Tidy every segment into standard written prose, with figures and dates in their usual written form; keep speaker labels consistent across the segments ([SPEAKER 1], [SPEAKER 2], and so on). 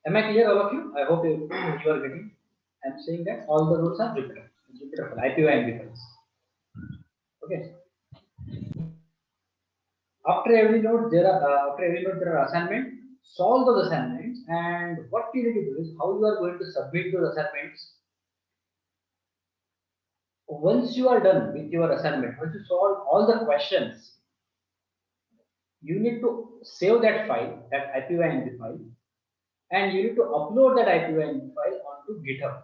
[SPEAKER 1] Am I clear, all of you? I hope you are getting. I'm saying that all the roles are Jupyter. Jupyter file, IPYMB files. Okay. After every node there are assignment. Solve those assignments, and what you need to do is how you are going to submit those assignments. Once you are done with your assignment, once you solve all the questions, you need to save that file, that IPYMB file, and you need to upload that IPYMB file onto GitHub.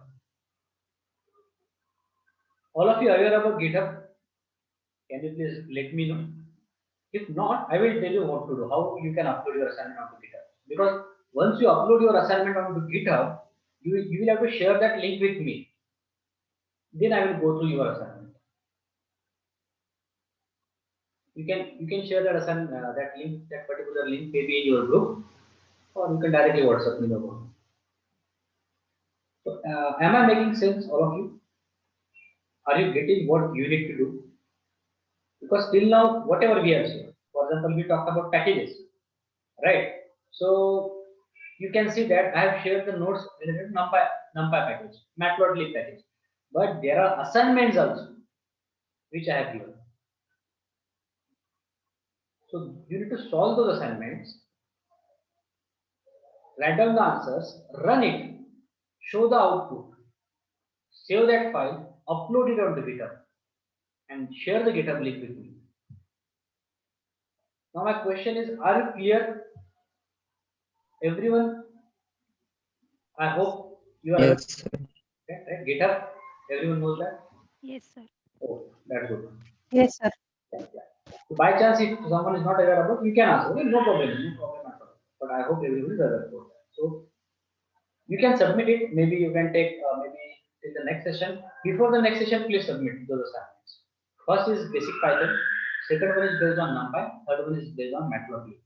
[SPEAKER 1] All of you are aware about GitHub? Can you please let me know? If not, I will tell you what to do, how you can upload your assignment onto GitHub. Because once you upload your assignment onto GitHub, you will have to share that link with me. Then I will go through your assignment. You can share that assignment, that link, that particular link, maybe in your group, or you can directly WhatsApp me the one. So, am I making sense, all of you? Are you getting what you need to do? Because till now, whatever we have seen, for example, we talked about packages, right? So you can see that I have shared the notes related to NumPy package, Matplotlib package. But there are assignments also which I have given. So you need to solve those assignments, write down the answers, run it, show the output, save that file, upload it on the GitHub, and share the GitHub link with me. Now my question is, are you clear, everyone? I hope you are aware.
[SPEAKER 2] Yes, sir.
[SPEAKER 1] Okay, right? GitHub, everyone knows that.
[SPEAKER 3] Yes, sir.
[SPEAKER 1] Oh, that's good.
[SPEAKER 4] Yes, sir.
[SPEAKER 1] Yeah, yeah. So by chance, if someone is not aware about, you can ask. Okay, no problem, no problem at all. But I hope everyone is aware about that. So you can submit it. Maybe you can take maybe in the next session. Before the next session, please submit those assignments. First is basic Python. Second one is based on NumPy. Third one is based on Matplotlib.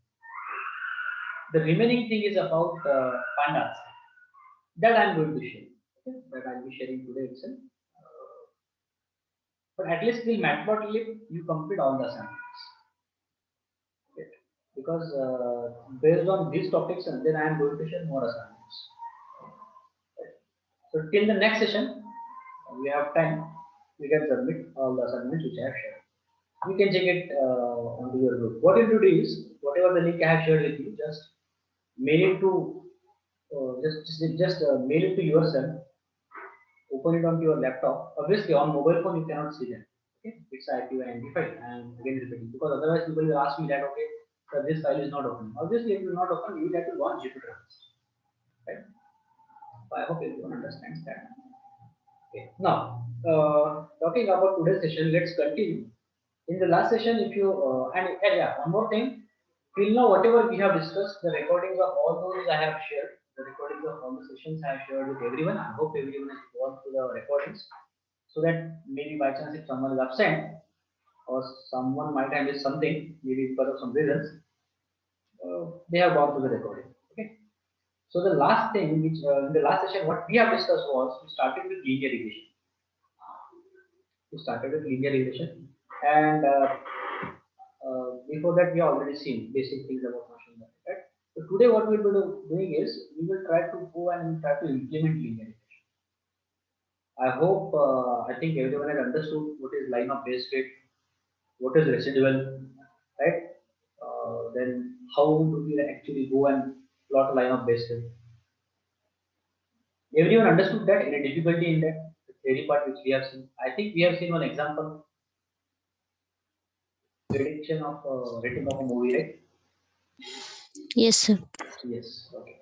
[SPEAKER 1] The remaining thing is about pandas that I am going to share. Okay? That I will be sharing today itself. But at least till Matplotlib, you complete all the assignments. Okay? Because based on these topics, and then I am going to share more assignments. Okay? So till the next session, we have time. We can submit all the assignments which I have shared. You can check it onto your group. What you do is, whatever the link I have shared with you, just mail it to mail it to yourself. Open it onto your laptop. Obviously, on mobile phone you cannot see that. Okay, it's IPYMB file. And again repeating, because otherwise people will ask me that, okay, sir, this file is not open. Obviously, if it is not open, you will have to launch Jupyter first, right? So I hope everyone understands that. Okay. Now, talking about today's session, let's continue. In the last session, if you and yeah, one more thing. Till now, whatever we have discussed, the recordings of all those I have shared. The recordings of all the sessions I have shared with everyone. I hope everyone has gone through the recordings, so that maybe by chance if someone is absent or someone might have missed something, maybe because of some reasons, they have gone through the recording. Okay. So the last thing, which in the last session, what we have discussed was we started with linear regression. We started with linear regression, and before that we have already seen basic things about machine learning, right? So today what we will be doing is we will try to go and try to implement linear regression. I hope I think everyone has understood what is line of base fit, what is residual, right? Then how do we actually go and plot a line of base fit? Everyone understood that any difficulty in that the theory part which we have seen. I think we have seen one example prediction of rating of a movie, right?
[SPEAKER 2] Yes, sir.
[SPEAKER 1] Yes. Okay.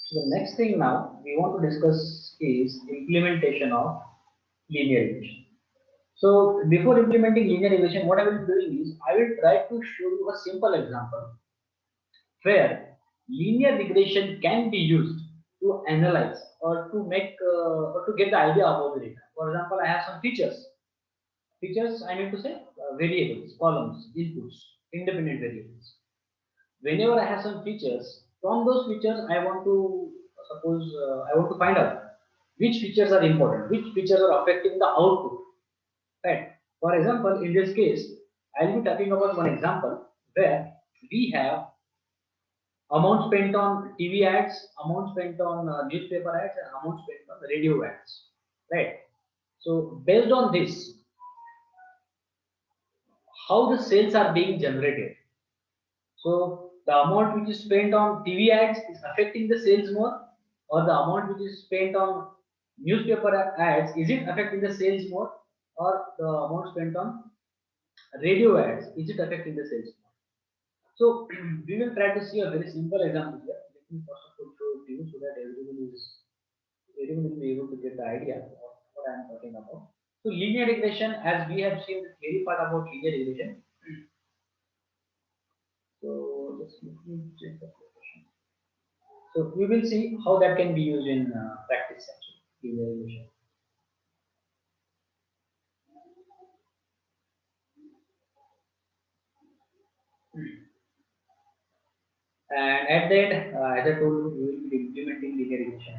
[SPEAKER 1] So the next thing now we want to discuss is implementation of linear regression. So before implementing linear regression, what I will be doing is I will try to show you a simple example where linear regression can be used to analyze or to make or to get the idea about the data. For example, I have some features. Features I need to say variables, columns, inputs, independent variables. Whenever I have some features, from those features I want to suppose I want to find out which features are important, which features are affecting the output, right? For example, in this case, I'll be talking about one example where we have amount spent on TV ads, amount spent on newspaper ads, and amount spent on radio ads, right? So based on this, how the sales are being generated. So the amount which is spent on TV ads is affecting the sales more, or the amount which is spent on newspaper ads is it affecting the sales more, or the amount spent on radio ads is it affecting the sales more? So we will try to see a very simple example here. Let me first of all show it to you so that everyone will be able to get the idea of what I am talking about. So linear regression, as we have seen the theory part about linear regression. So just let me check the question. So we will see how that can be used in practice actually, linear regression. And at the end, as I told you, we will be implementing linear regression.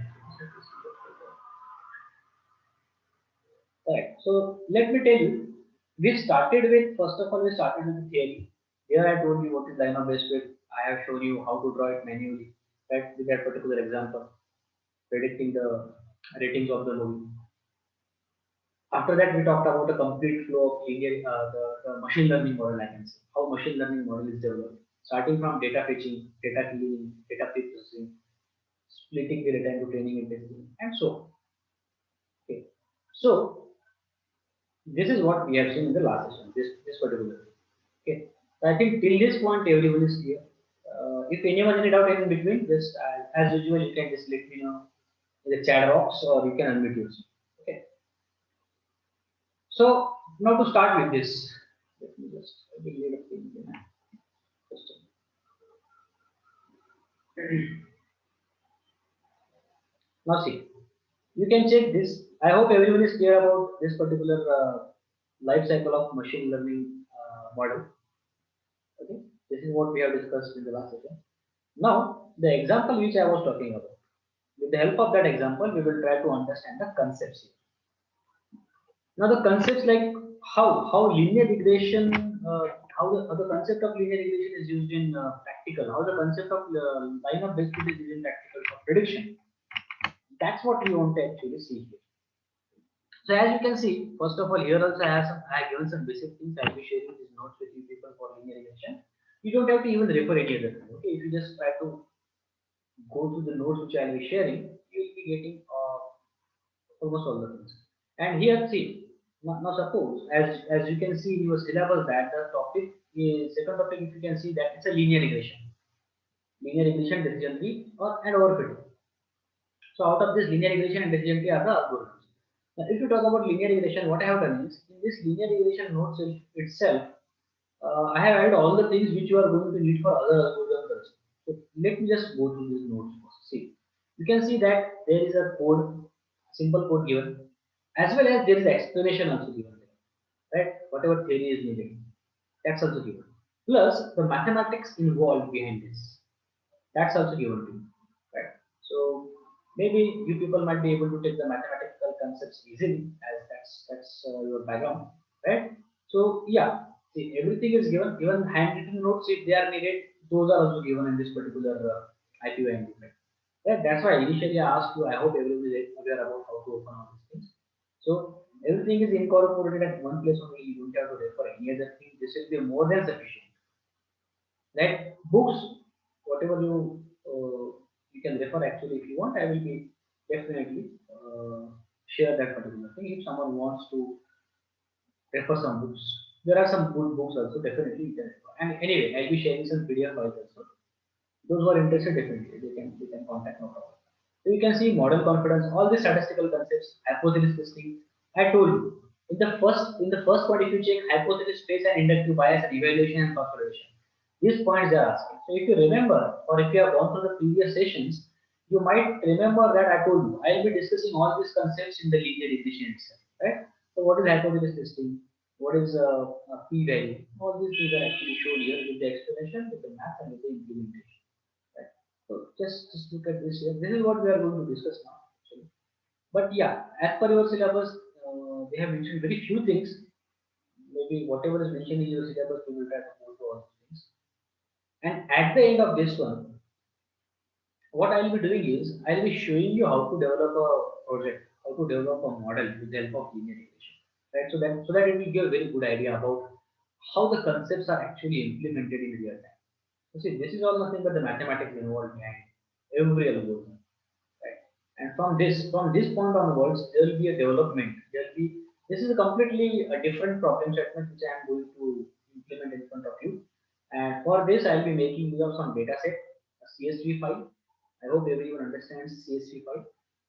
[SPEAKER 1] Right. So let me tell you, we started with, first of all, we started with the theory. Here I told you what is dyno-based fit. I have shown you how to draw it manually, right, with that particular example, predicting the ratings of the movie. After that, we talked about the complete flow of linear, the machine learning model, I can say, how machine learning model is developed, starting from data fetching, data cleaning, data pre-processing, splitting the data into training and testing, and so on. Okay. So this is what we have seen in the last session, this particular. Okay. So I think till this point everyone is clear. If anyone any doubt in between, just as usual, you can just let me know in the chat box or you can unmute yourself. Okay. So now to start with this, let me just delete a thing here. Just now see, you can check this. I hope everyone is clear about this particular life cycle of machine learning model. Okay, this is what we have discussed in the last session. Now, the example which I was talking about, with the help of that example, we will try to understand the concepts here. Now, the concepts like how linear regression, how the concept of linear regression is used in practical, how the concept of line of best fit is used in practical for prediction. That's what we want to actually see here. So as you can see, first of all, here also I have given some basic things. I'll be sharing these notes with you people for linear regression. You don't have to even refer any other thing. Okay, if you just try to go to the notes which I'll be sharing, you will be getting almost all the things. And here, see, now suppose as you can see in your syllabus that the topic is second topic. If you can see that it's a linear regression, decision tree, or and overfitting. So out of this linear regression and decision tree are the algorithms. Now, if you talk about linear regression, what I have done is in this linear regression notes itself, I have added all the things which you are going to need for other algorithms. So let me just go through these notes first. See, you can see that there is a code, simple code given, as well as there is explanation also given there, right? Whatever theory is needed, that's also given. Plus the mathematics involved behind this, that's also given to you, right? So maybe you people might be able to take the mathematical concepts easily, as that's your background, right? So yeah, see, everything is given. Even handwritten notes, if they are needed, those are also given in this particular IPYN document. Yeah, that's why initially I asked you. I hope everyone is aware about how to open all these things. So everything is incorporated at one place only. You don't have to refer any other thing. This will be more than sufficient. Like books, whatever you can refer actually if you want. I will be definitely share that particular thing if someone wants to refer some books. There are some good books also, definitely you can refer. And anyway, I'll be sharing some PDF files also. Those who are interested, definitely they can contact no problem. So you can see model confidence, all the statistical concepts, hypothesis testing. I told you in the first point, if you check hypothesis space and inductive bias and evaluation and consolidation, these points they are asking. So if you remember, or if you have gone through the previous sessions, you might remember that I told you I will be discussing all these concepts in the linear regression itself, right? So what is hypothesis testing? What is p-value? All these things are actually shown here with the explanation, with the math, and with the implementation. Right? So just look at this here. This is what we are going to discuss now. Actually. But yeah, as per your syllabus, they have mentioned very few things. Maybe whatever is mentioned in your syllabus, we will try to go to all these things. And at the end of this one, what I'll be doing is I'll be showing you how to develop a project, how to develop a model with the help of linear regression, right? So that it will give a very good idea about how the concepts are actually implemented in real time. So see, this is all nothing but the mathematics involved behind every algorithm, right? And from this point onwards, there will be a development. There will be this is a completely a different problem statement which I am going to implement in front of you. And for this, I'll be making use of some data set, a CSV file. I hope everyone understands CSV file.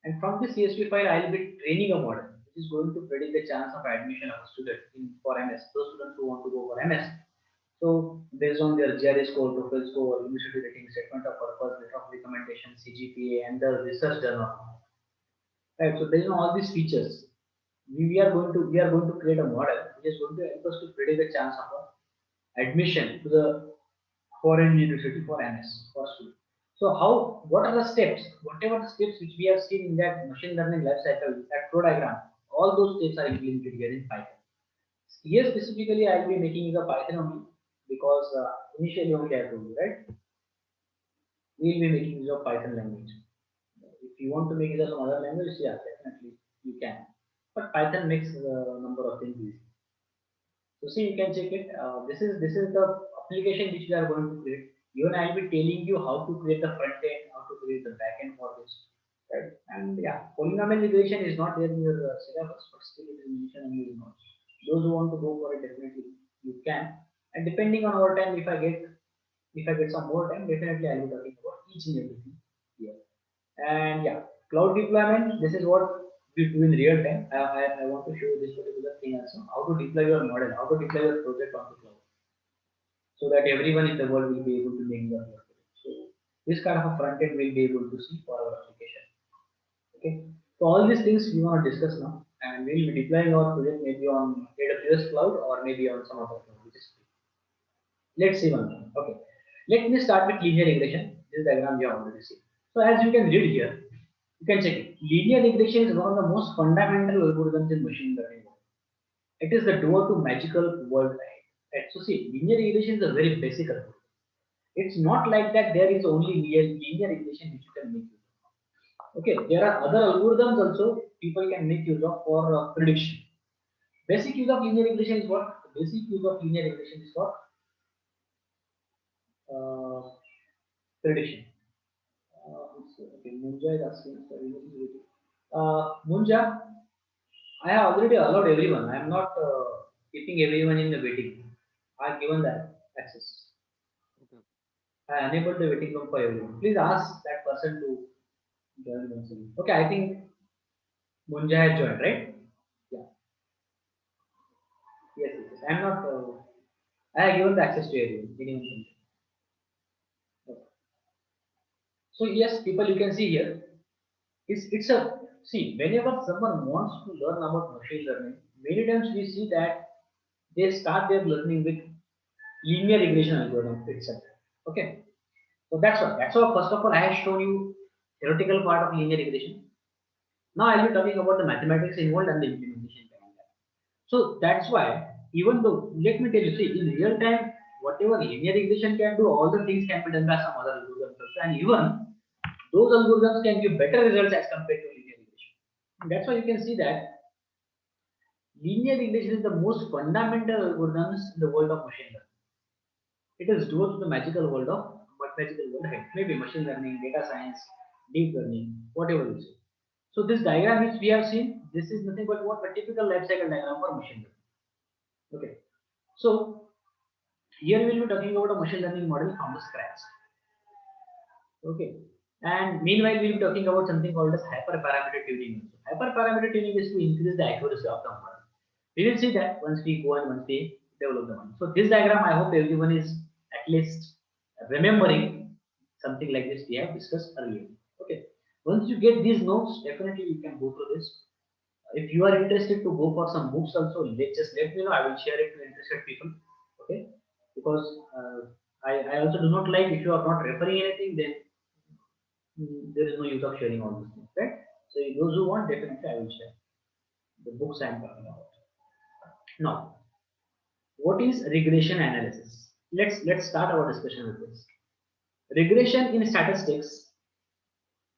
[SPEAKER 1] And from this CSV file, I'll be training a model which is going to predict the chance of admission of a student in for MS. Those students who want to go for MS. So based on their GRE score, profile score, university rating, statement of purpose, letter of recommendation, CGPA, and the research done on. Right. So based on all these features, we are going to create a model which is going to help us to predict the chance of admission to the foreign university for MS for student. So what are the steps? Whatever the steps which we have seen in that machine learning life cycle, that flow diagram, all those steps are implemented here in Python. Here specifically, I will be making use of Python only because initially only I told you, right? We will be making use of Python language. If you want to make use of some other language, yeah, definitely you can. But Python makes a number of things easy. So see, you can check it. This is the application which we are going to create. Even I will be telling you how to create the front end, how to create the back end for this, right? And yeah, polynomial regression is not there in your syllabus, but still it is mentioned in your notes. Those who want to go for it, definitely you can. And depending on our time, if I get some more time, definitely I will be talking about each and everything here. And yeah, cloud deployment, this is what we do in real time. I want to show you this particular thing also, how to deploy your model, how to deploy your project onto cloud, so that everyone in the world will be able to make your project. So this kind of a front end will be able to see for our application. Okay. So all these things we want to discuss now, and we will be deploying our project maybe on AWS cloud or maybe on some other cloud, which is free. Let's see one thing. Okay. Let me start with linear regression. This diagram we have already seen. So as you can read here, you can check it. Linear regression is one of the most fundamental algorithms in machine learning. It is the door to magical world ahead. Right? So see, linear regression is a very basic algorithm. It's not like that there is only linear regression which you can make use of. Okay, there are other algorithms also people can make use of for prediction. Basic use of linear regression is what? Basic use of linear regression is for uh, prediction. Okay, Munja is asking for Munja, I have already allowed everyone. I am not keeping everyone in the waiting. I have given that access.
[SPEAKER 3] Okay.
[SPEAKER 1] I enabled the waiting room for everyone. Please ask that person to join once again. Okay, I think Munja has joined, right? Yeah. Yes. I am not. I have given the access to everyone. Anyone can. Okay. So yes, people you can see here. It's a see whenever someone wants to learn about machine learning, many times we see that they start their learning with linear regression algorithm itself. Okay, so that's why first of all I have shown you theoretical part of linear regression. Now I'll be talking about the mathematics involved and the implementation behind that. So that's why even though let me tell you, see in real time, whatever linear regression can do, all the things can be done by some other algorithms also. And even those algorithms can give better results as compared to linear regression. And that's why you can see that linear regression is the most fundamental algorithms in the world of machine learning. It is dual to the magical world of what magical world ahead. Maybe machine learning, data science, deep learning, whatever you say. So this diagram which we have seen, this is nothing but what a typical life cycle diagram for machine learning. Okay. So here we will be talking about a machine learning model from the scratch. Okay. And meanwhile, we will be talking about something called as hyperparameter tuning. Hyperparameter tuning is to increase the accuracy of the model. We will see that once we go and once we develop the model. So this diagram, I hope everyone is at least remembering something like this we have discussed earlier. Okay. Once you get these notes, definitely you can go through this. If you are interested to go for some books also, let me know. I will share it to interested people. Okay. Because I also do not like if you are not referring anything, then there is no use of sharing all these things, right? So those who want, definitely I will share the books I am talking about. Now, what is regression analysis? Let's start our discussion with this. Regression in statistics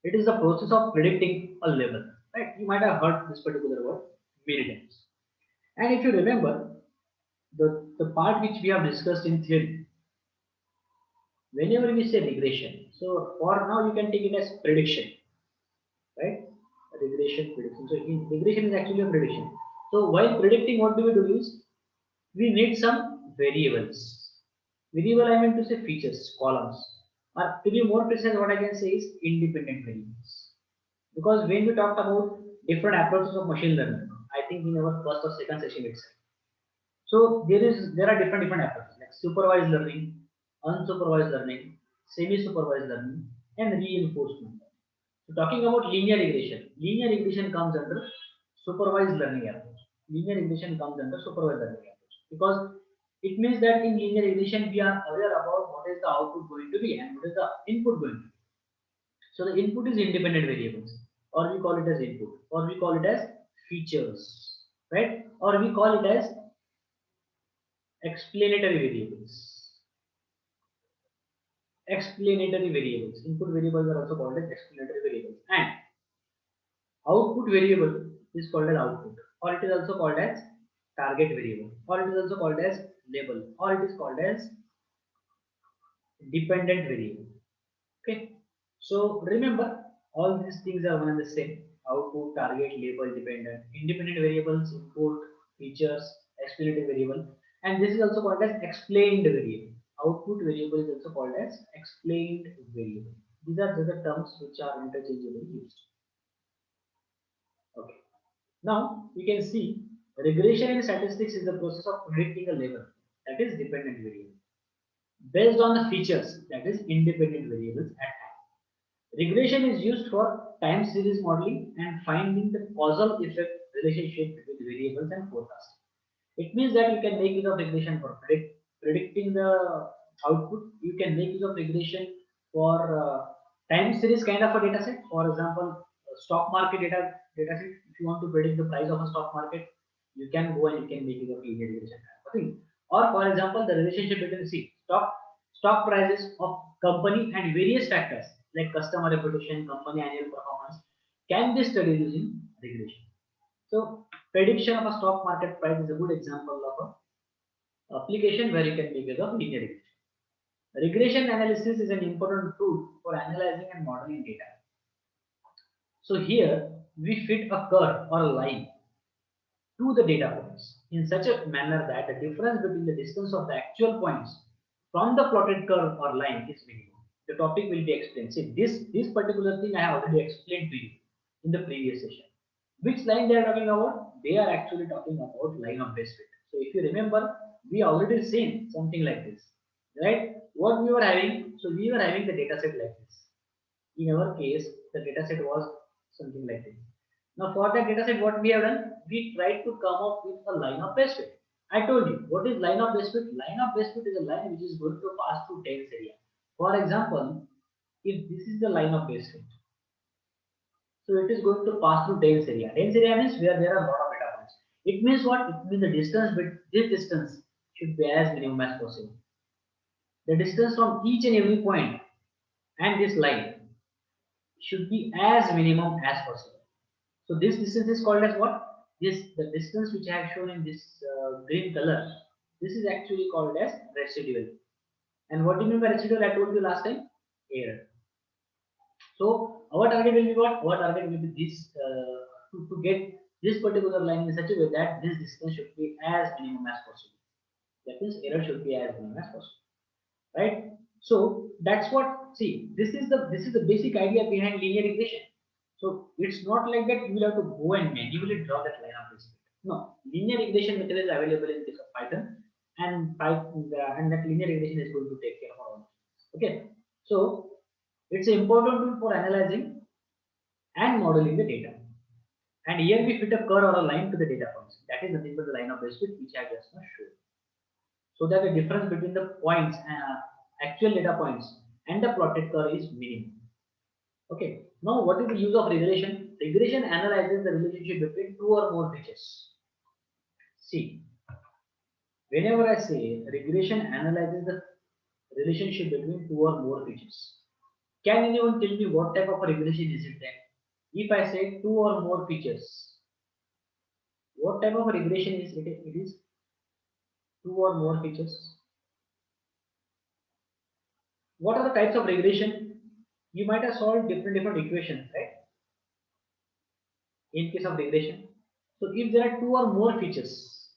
[SPEAKER 1] It is the process of predicting a level, right? You might have heard this particular word many times. And if you remember, the part which we have discussed in theory, whenever we say regression, so for now you can take it as prediction, right? Regression, prediction. So regression is actually a prediction. So while predicting, what do we do is we need some variables. Variable, I mean to say features, columns. Or to be more precise, what I can say is independent variables. Because when we talked about different approaches of machine learning, I think in our first or second session itself. So there are different approaches like supervised learning, unsupervised learning, semi-supervised learning, and reinforcement. So talking about linear regression comes under supervised learning approach. Linear regression comes under supervised learning approach because it means that in linear regression we are aware about what is the output going to be and what is the input going to be. So the input is independent variables, or we call it as input, or we call it as features, right? Or we call it as explanatory variables. Explanatory variables. Input variables are also called as explanatory variables. And output variable is called as output, or it is also called as target variable, or it is also called as label, or it is called as dependent variable. Okay. So remember, all these things are one and the same: output, target, label, dependent, independent variables, input, features, explanatory variable, and this is also called as explained variable. Output variable is also called as explained variable. These are the terms which are interchangeably used. Okay. Now we can see regression in statistics is the process of predicting a level, that is dependent variable, based on the features, that is independent variables at hand. Regression is used for time series modeling and finding the causal effect relationship between variables and forecasting. It means that you can make use of regression for predicting the output. You can make use of regression for time series kind of a data set. For example, stock market data set. If you want to predict the price of a stock market, you can go and you can make use of linear regression kind of a thing. Or for example, the relationship between stock prices of company and various factors like customer reputation, company annual performance can be studied using regression. So prediction of a stock market price is a good example of a application where you can make use of linear regression. Regression analysis is an important tool for analyzing and modeling data. So here we fit a curve or a line to the data points in such a manner that the difference between the distance of the actual points from the plotted curve or line is minimum. The topic will be explained. See, this particular thing I have already explained to you in the previous session. Which line they are talking about? They are actually talking about line of best fit. So if you remember, we already seen something like this, right? What we were having, so we were having the data set like this. In our case, the data set was something like this. Now for that data set, what we have done, we tried to come up with a line of best fit. I told you, what is line of best fit? Line of best fit is a line which is going to pass through dense area. For example, if this is the line of best fit, so it is going to pass through dense area. Dense area means where there are a lot of data points. It means what? It means the distance, but this distance should be as minimum as possible. The distance from each and every point and this line should be as minimum as possible. So this distance is called as what? The distance which I have shown in this green color. This is actually called as residual. And what do you mean by residual? I told you last time, error. So our target will be what? Our target will be this to get this particular line in such a way that this distance should be as minimum as possible. That means error should be as minimum as possible, right? So that's what. See, this is the basic idea behind linear regression. So it's not like that you will have to go and manually draw that line of this. No, linear regression method is available in case of Python, and and that linear regression is going to take care of all. Okay, so it's an important tool for analyzing and modeling the data. And here we fit a curve or a line to the data points. That is nothing but the line of best fit which I just now showed. So that the difference between the points, actual data points, and the plotted curve is minimum. Okay. Now, what is the use of regression? Regression analyzes the relationship between two or more features. See, whenever I say regression analyzes the relationship between two or more features. Can anyone tell me what type of a regression is it then? If I say two or more features, what type of a regression is it? It is two or more features. What are the types of regression? You might have solved different equations, right? In case of regression. So if there are two or more features,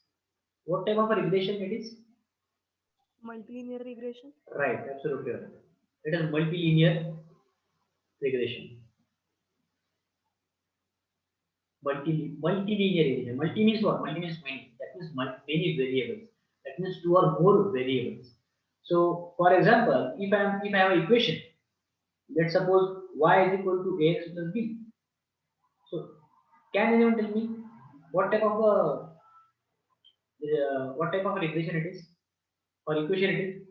[SPEAKER 1] what type of a regression it is?
[SPEAKER 3] Multilinear regression.
[SPEAKER 1] Right, absolutely right. It is multilinear regression. Multilinear regression. Multi means what? Multi means many. That means many variables. That means two or more variables. So, for example, if I have an equation, let's suppose y is equal to ax plus b. So, can anyone tell me what type of what type of regression it is or equation it is?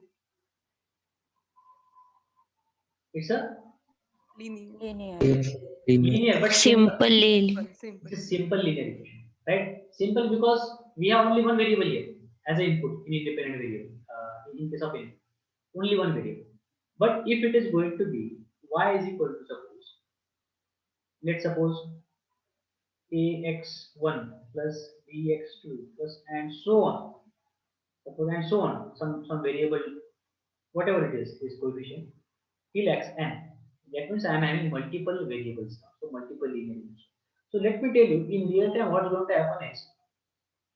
[SPEAKER 1] It's a
[SPEAKER 3] Linear.
[SPEAKER 1] linear, but simple.
[SPEAKER 2] Simply.
[SPEAKER 3] Simple.
[SPEAKER 1] It's a simple linear equation, right? Simple because we have only one variable here as an input in independent variable. In case of input, only one variable. But if it is going to be y is equal to let's suppose ax1 plus bx2 plus and so on. Suppose and so on. Some variable, whatever it is coefficient till xn. That means I am having multiple variables now, so multiple linear equations. So let me tell you in real time what's going to happen is,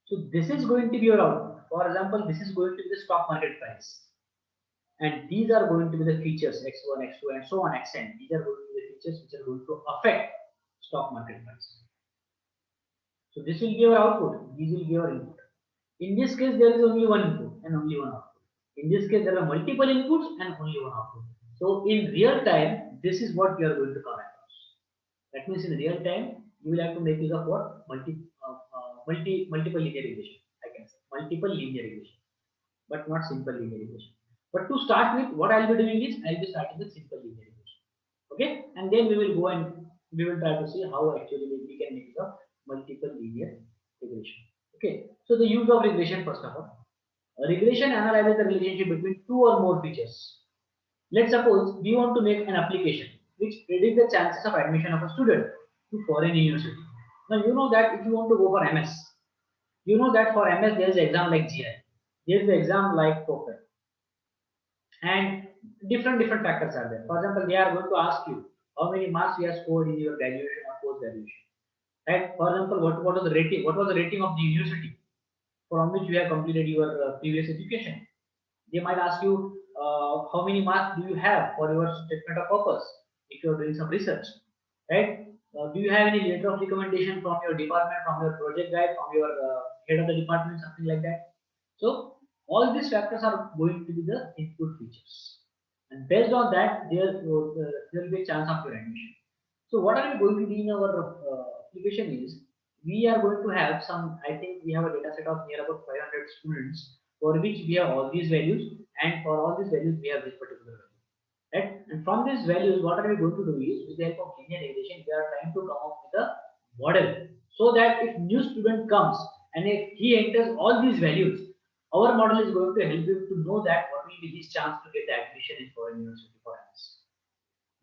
[SPEAKER 1] so this is going to be your output. For example, this is going to be the stock market price, and these are going to be the features x1, x2, and so on xn. These are going to be the features which are going to affect stock market price. So this will be your output. These will be your input. In this case, there is only one input and only one output. In this case, there are multiple inputs and only one output. So in real time, this is what you are going to come across. That means in real time, you will have to make use of what? Multiple linear regression. I can say multiple linear regression, but not simple linear regression. But to start with, what I'll be doing is I'll be starting with simple linear regression. Okay, and then we will go and we will try to see how actually we can make use of multiple linear regression. Okay, so the use of regression first of all. Regression analyzes the relationship between two or more features. Let's suppose we want to make an application which predicts the chances of admission of a student to foreign university. Now you know that if you want to go for MS, you know that for MS there is an exam like GI, there is an exam like TOEFL, and different factors are there. For example, they are going to ask you how many marks you have scored in your graduation or post graduation. Right? For example, what was the rating? What was the rating of the university from which you have completed your previous education? They might ask you how many marks do you have for your statement of purpose if you are doing some research, right? Do you have any letter of recommendation from your department, from your project guide, from your head of the department, something like that? So all these factors are going to be the input features, and based on that, there will be a chance of your admission. So what are we going to do in our application is we are going to have some. I think we have a data set of near about 500 students for which we have all these values, and for all these values we have this particular value, right? And from these values, what are we going to do is with the help of linear regression, we are trying to come up with a model so that if new student comes and if he enters all these values, our model is going to help him to know that what will be his chance to get the admission in foreign university for us.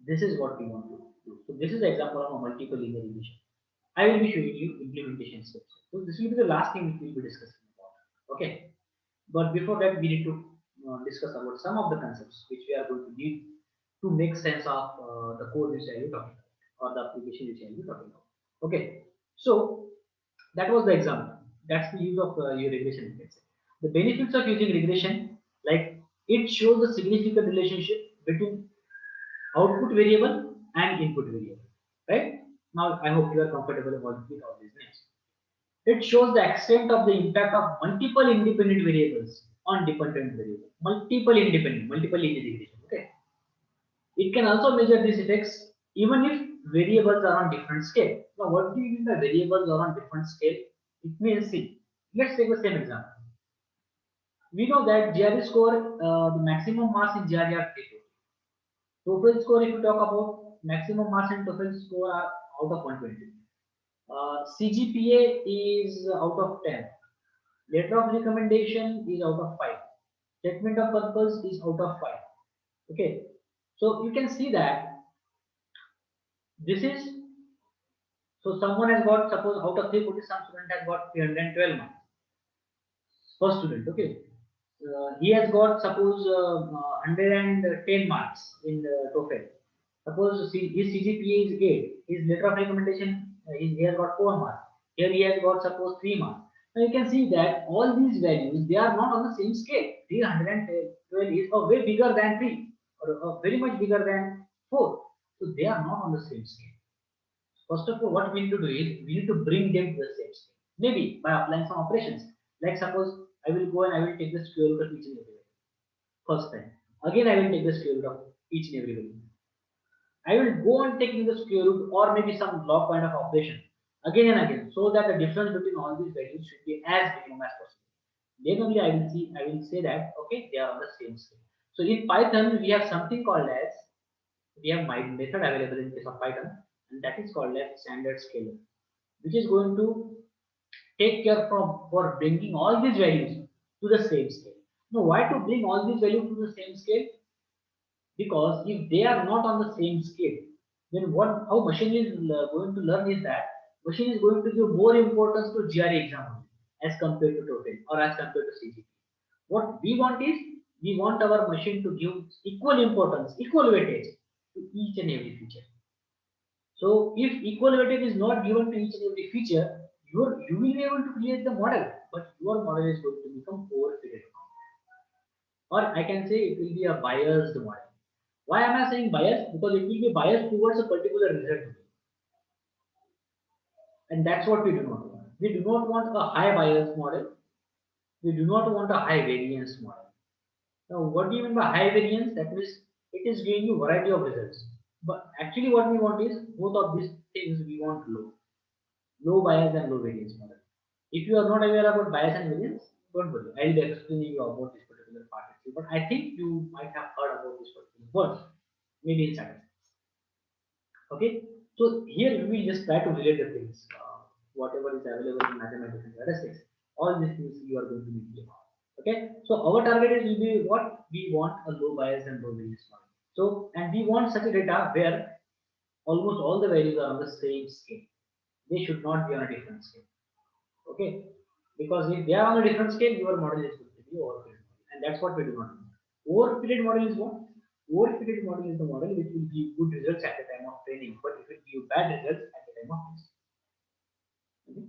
[SPEAKER 1] This is what we want to do. So this is an example of a multiple linear regression. I will be showing you implementation steps. So this will be the last thing which we will be discussing about. Okay. But before that, we need to discuss about some of the concepts which we are going to need to make sense of the code which I will be talking about or the application which I will be talking about. Okay. So that was the example. That's the use of your regression. The benefits of using regression, like it shows the significant relationship between output variable and input variable, right? Now I hope you are comfortable with all these names. It shows the extent of the impact of multiple independent variables on dependent variable. Multiple linear regression. Okay. It can also measure these effects even if variables are on different scale. Now, what do you mean by variables are on different scale? It means, see, let's take the same example. We know that GRE score, the maximum marks in GRE are 340. TOEFL score, if you talk about maximum marks in TOEFL score are out of 120. CGPA is out of 10. Letter of recommendation is out of 5. Statement of purpose is out of 5. Okay. So you can see that This is, so someone has got, suppose out of 340, some student has got 312 marks. First student, okay. He has got suppose 110 marks in the TOEFL. Suppose his CGPA is 8. His letter of recommendation, he has got 4 marks. Here he has got suppose 3 marks. Now you can see that all these values, they are not on the same scale. 312 is way bigger than 3 or very much bigger than 4. So they are not on the same scale. First of all, what we need to do is we need to bring them to the same scale. Maybe by applying some operations. Like suppose I will go and I will take the square root of each and every value. First time. Again I will take the square root of each and every value. I will go on taking the square root or maybe some log kind of operation again and again, so that the difference between all these values should be as minimum as possible. Then only I will say that okay, they are on the same scale. So in Python we have something called as, we have my method available in case of Python, and that is called as standard scaler, which is going to take care for bringing all these values to the same scale. Now, why to bring all these values to the same scale? Because if they are not on the same scale, then what how machine is going to learn is that machine is going to give more importance to GRE exam as compared to TOEFL or as compared to CGP. What we want is, we want our machine to give equal importance, equal weightage to each and every feature. So if equal weightage is not given to each and every feature, you will be able to create the model, but your model is going to become overfitted. Or I can say it will be a biased model. Why am I saying biased? Because it will be biased towards a particular result. And that's what we do not want. We do not want a high bias model. We do not want a high variance model. Now, what do you mean by high variance? That means it is giving you variety of results. But actually what we want is both of these things we want low bias and low variance model. If you are not aware about bias and variance, don't worry. I'll be explaining you about this particular part. But I think you might have heard about this particular word, maybe in statistics. Okay, so here we will just try to relate the things, whatever is available in mathematics and statistics. All these things you are going to be clear on. Okay, so our target is will be what we want, a low bias and low variance model. So, and we want such a data where almost all the values are on the same scale. They should not be on a different scale. Okay, because if they are on a different scale, your model is going to be overfitted, and that's what we do not want. Overfitted model is what? Overfitted model is the model which will give good results at the time of training, but it will give bad results at the time of testing. Okay?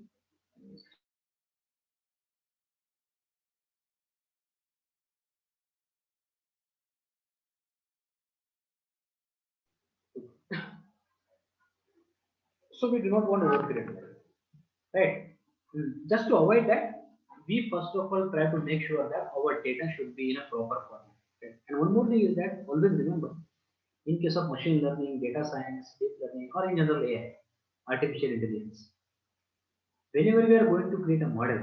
[SPEAKER 1] So we do not want overfitted model, right? Just to avoid that, we first of all try to make sure that our data should be in a proper format. Okay? And one more thing is that always remember, in case of machine learning, data science, deep learning, or in general AI, artificial intelligence, whenever we are going to create a model,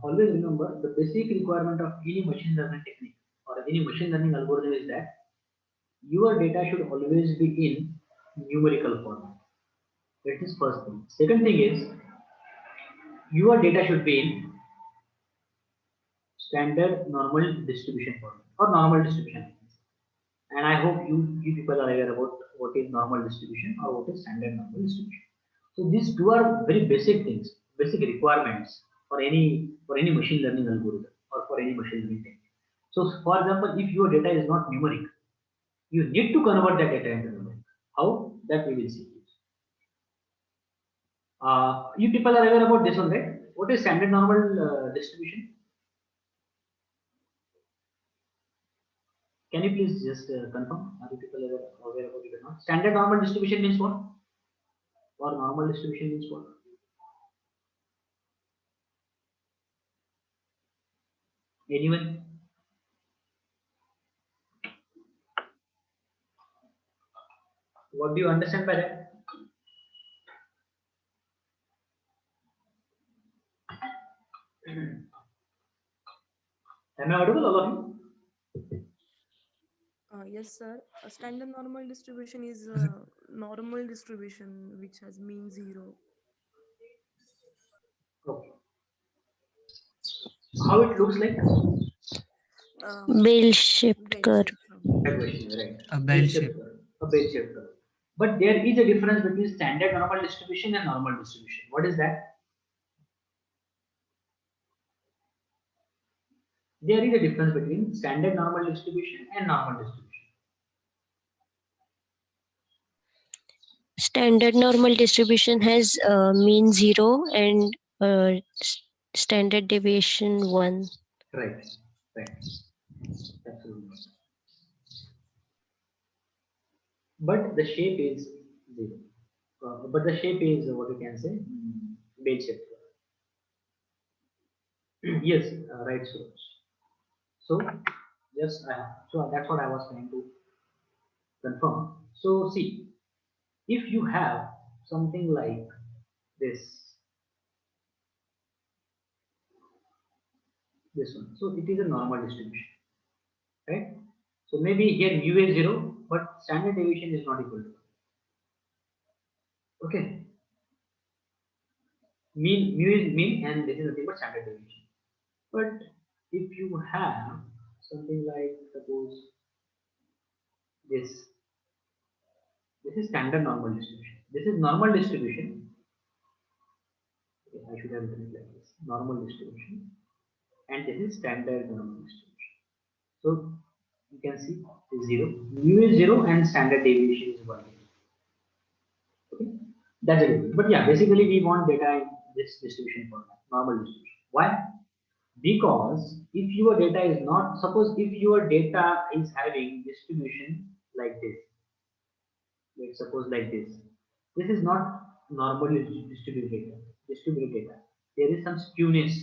[SPEAKER 1] always remember the basic requirement of any machine learning technique or any machine learning algorithm is that your data should always be in numerical format. That is first thing. Second thing is your data should be in standard normal distribution format or normal distribution. And I hope you people are aware about what is normal distribution or what is standard normal distribution. So these two are very basic things, basic requirements for any machine learning algorithm or for any machine learning technique. So for example, if your data is not numeric, you need to convert that data into numeric. How? That we will see. You people are aware about this one, right? What is standard normal distribution? Can you please just confirm? Are you people aware about it or not? Standard normal distribution means what? Or normal distribution means what? Anyone? What do you understand by that? Am I audible, all of you?
[SPEAKER 3] Yes, sir. A standard normal distribution is a normal distribution which has mean 0.
[SPEAKER 1] Okay. How it looks like?
[SPEAKER 2] Bell-shaped curve.
[SPEAKER 3] Bell-shaped.
[SPEAKER 1] That question, right?
[SPEAKER 4] A bell shape.
[SPEAKER 1] A bell shaped curve. But there is a difference between standard normal distribution and normal distribution. What is that? There is a difference between standard normal distribution and normal distribution.
[SPEAKER 2] Standard normal distribution has mean 0 and standard deviation 1.
[SPEAKER 1] Right. Absolutely. But the shape is 0. But the shape is what you can say, bell shape. Yes, right, Suraj. So, yes, so that's what I was trying to confirm. So, see, if you have something like this one, so it is a normal distribution, right? So maybe here mu is 0, but standard deviation is not equal to. Okay, mu is mean, and this is nothing but standard deviation. But if you have something like, suppose this is standard normal distribution. This is normal distribution. Okay, I should have written it like this: normal distribution, and this is standard normal distribution. So you can see is 0, mu is 0, and standard deviation is 1. Okay, that's it. But yeah, basically we want data in this distribution format, normal distribution. Why? Because if your data is not, suppose if your data is having distribution like this, let's suppose like this is not normally distributed data. There is some skewness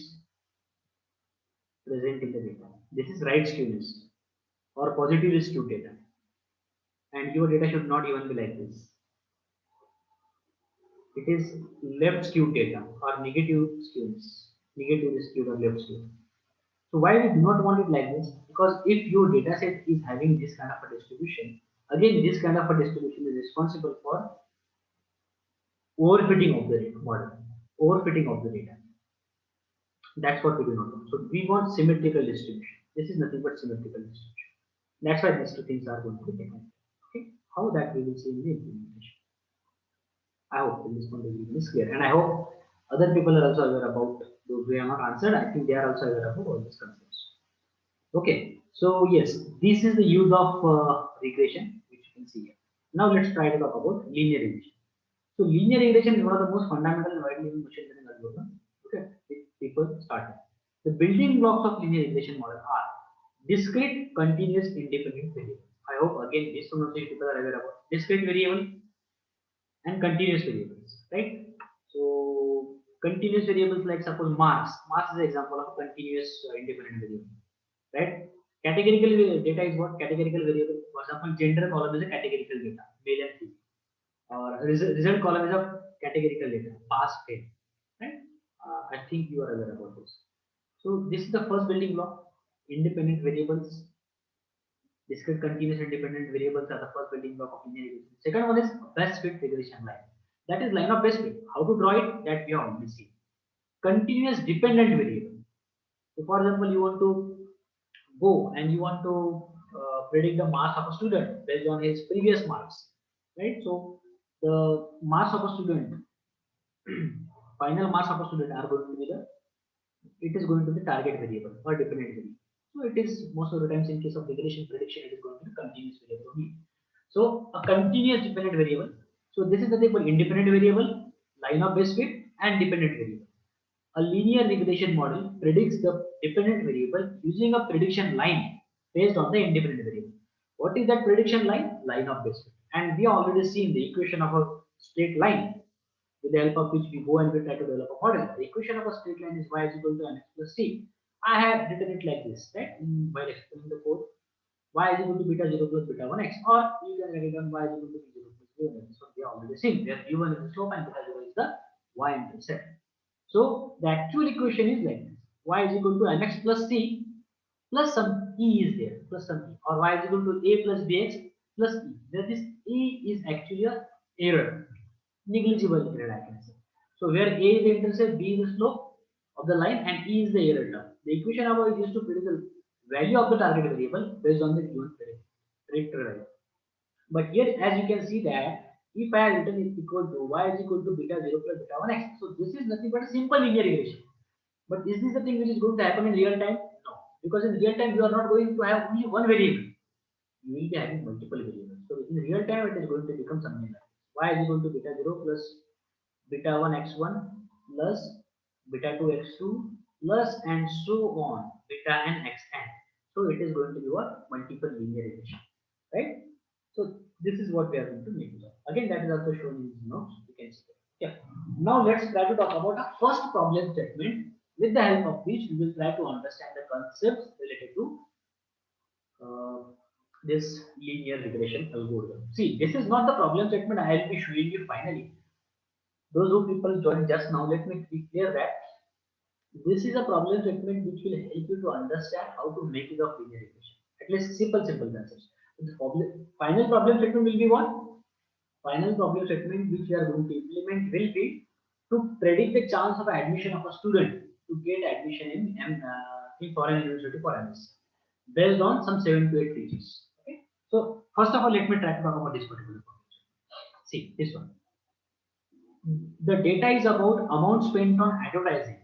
[SPEAKER 1] present in the data. This is right skewness or positively skewed data, and your data should not even be like this. It is left skewed data or negative skewness, negatively skewed or left skewed. So why we do not want it like this? Because if your data set is having this kind of a distribution, again this kind of a distribution is responsible for overfitting of the model, overfitting of the data. That's what we do not want. So we want symmetrical distribution. This is nothing but symmetrical distribution. That's why these two things are going to be taken. Okay, how that we will see in the implementation. I hope this one is clear, and I hope other people are also aware about those who have not answered. I think they are also aware about all these concepts. Okay, so yes, this is the use of regression, which you can see here. Now let's try to talk about linear regression. So linear regression is one of the most fundamental and widely used machine learning algorithms. Okay, people started. The building blocks of linear regression model are discrete, continuous, independent variable. I hope again this one also people are aware about discrete variable and continuous variables, right? So continuous variables like suppose mass is an example of a continuous independent variable, right? Categorical data is what? Categorical variable. For example, gender column is a categorical data, male and female. Or result column is a categorical data, pass fail, right? I think you are aware about this. So this is the first building block. Independent variables, discrete, continuous, independent variables are the first building block of linear regression. Second one is best fit regression line. That is line of best fit. How to draw it? That we have already seen. Continuous dependent variable. So for example, you want to go and you want to predict the mass of a student based on his previous marks, right? So the mass of a student, final mass of a student are going to be it is going to be target variable or dependent variable. So it is most of the times in case of regression prediction, it is going to be continuous variable only. So a continuous dependent variable. So this is nothing but independent variable, line of best fit, and dependent variable. A linear regression model predicts the dependent variable using a prediction line based on the independent variable. What is that prediction line? Line of best fit. And we have already seen the equation of a straight line with the help of which we go and we try to develop a model. The equation of a straight line is y is equal to mx plus c. I have written it like this, right? While explaining the code, y is equal to beta 0 plus beta 1x, or you can write it down y is equal to 0 plus beta 1x. So we have already seen where u1 is the slope and beta 0 is the y-intercept. So the actual equation is like this: y is equal to mx plus c plus some e is there, plus some e, or y is equal to a plus bx plus e. Where this e is actually a error, negligible error I can say. So where a is the intercept, b is the slope of the line, and e is the error term. The equation above is used to predict the value of the target variable based on the given predictor value. But here, as you can see that if I have written it equal to y is equal to beta 0 plus beta 1 x, so this is nothing but a simple linear regression. But is this the thing which is going to happen in real time? No, because in real time you are not going to have only one variable. You will be having multiple variables. So in real time it is going to become something like y is equal to beta 0 plus beta 1 x1 plus beta 2 x2 plus and so on beta n xn. So it is going to be what? Multiple linear regression, right? So this is what we are going to make use of. Again, that is also shown in these notes. You can see. Yeah. Now let's try to talk about our first problem statement, with the help of which we will try to understand the concepts related to uh, this linear regression algorithm. See, this is not the problem statement I will be showing you finally. Those who people joined just now, let me be clear that this is a problem statement which will help you to understand how to make use of linear regression. At least simple concepts. The final problem statement will be what? Final problem statement which we are going to implement will be to predict the chance of admission of a student to get admission in foreign university for MS based on some 7 to 8 features. Okay. So first of all, let me try to talk about this particular problem. See this one. The data is about amount spent on advertising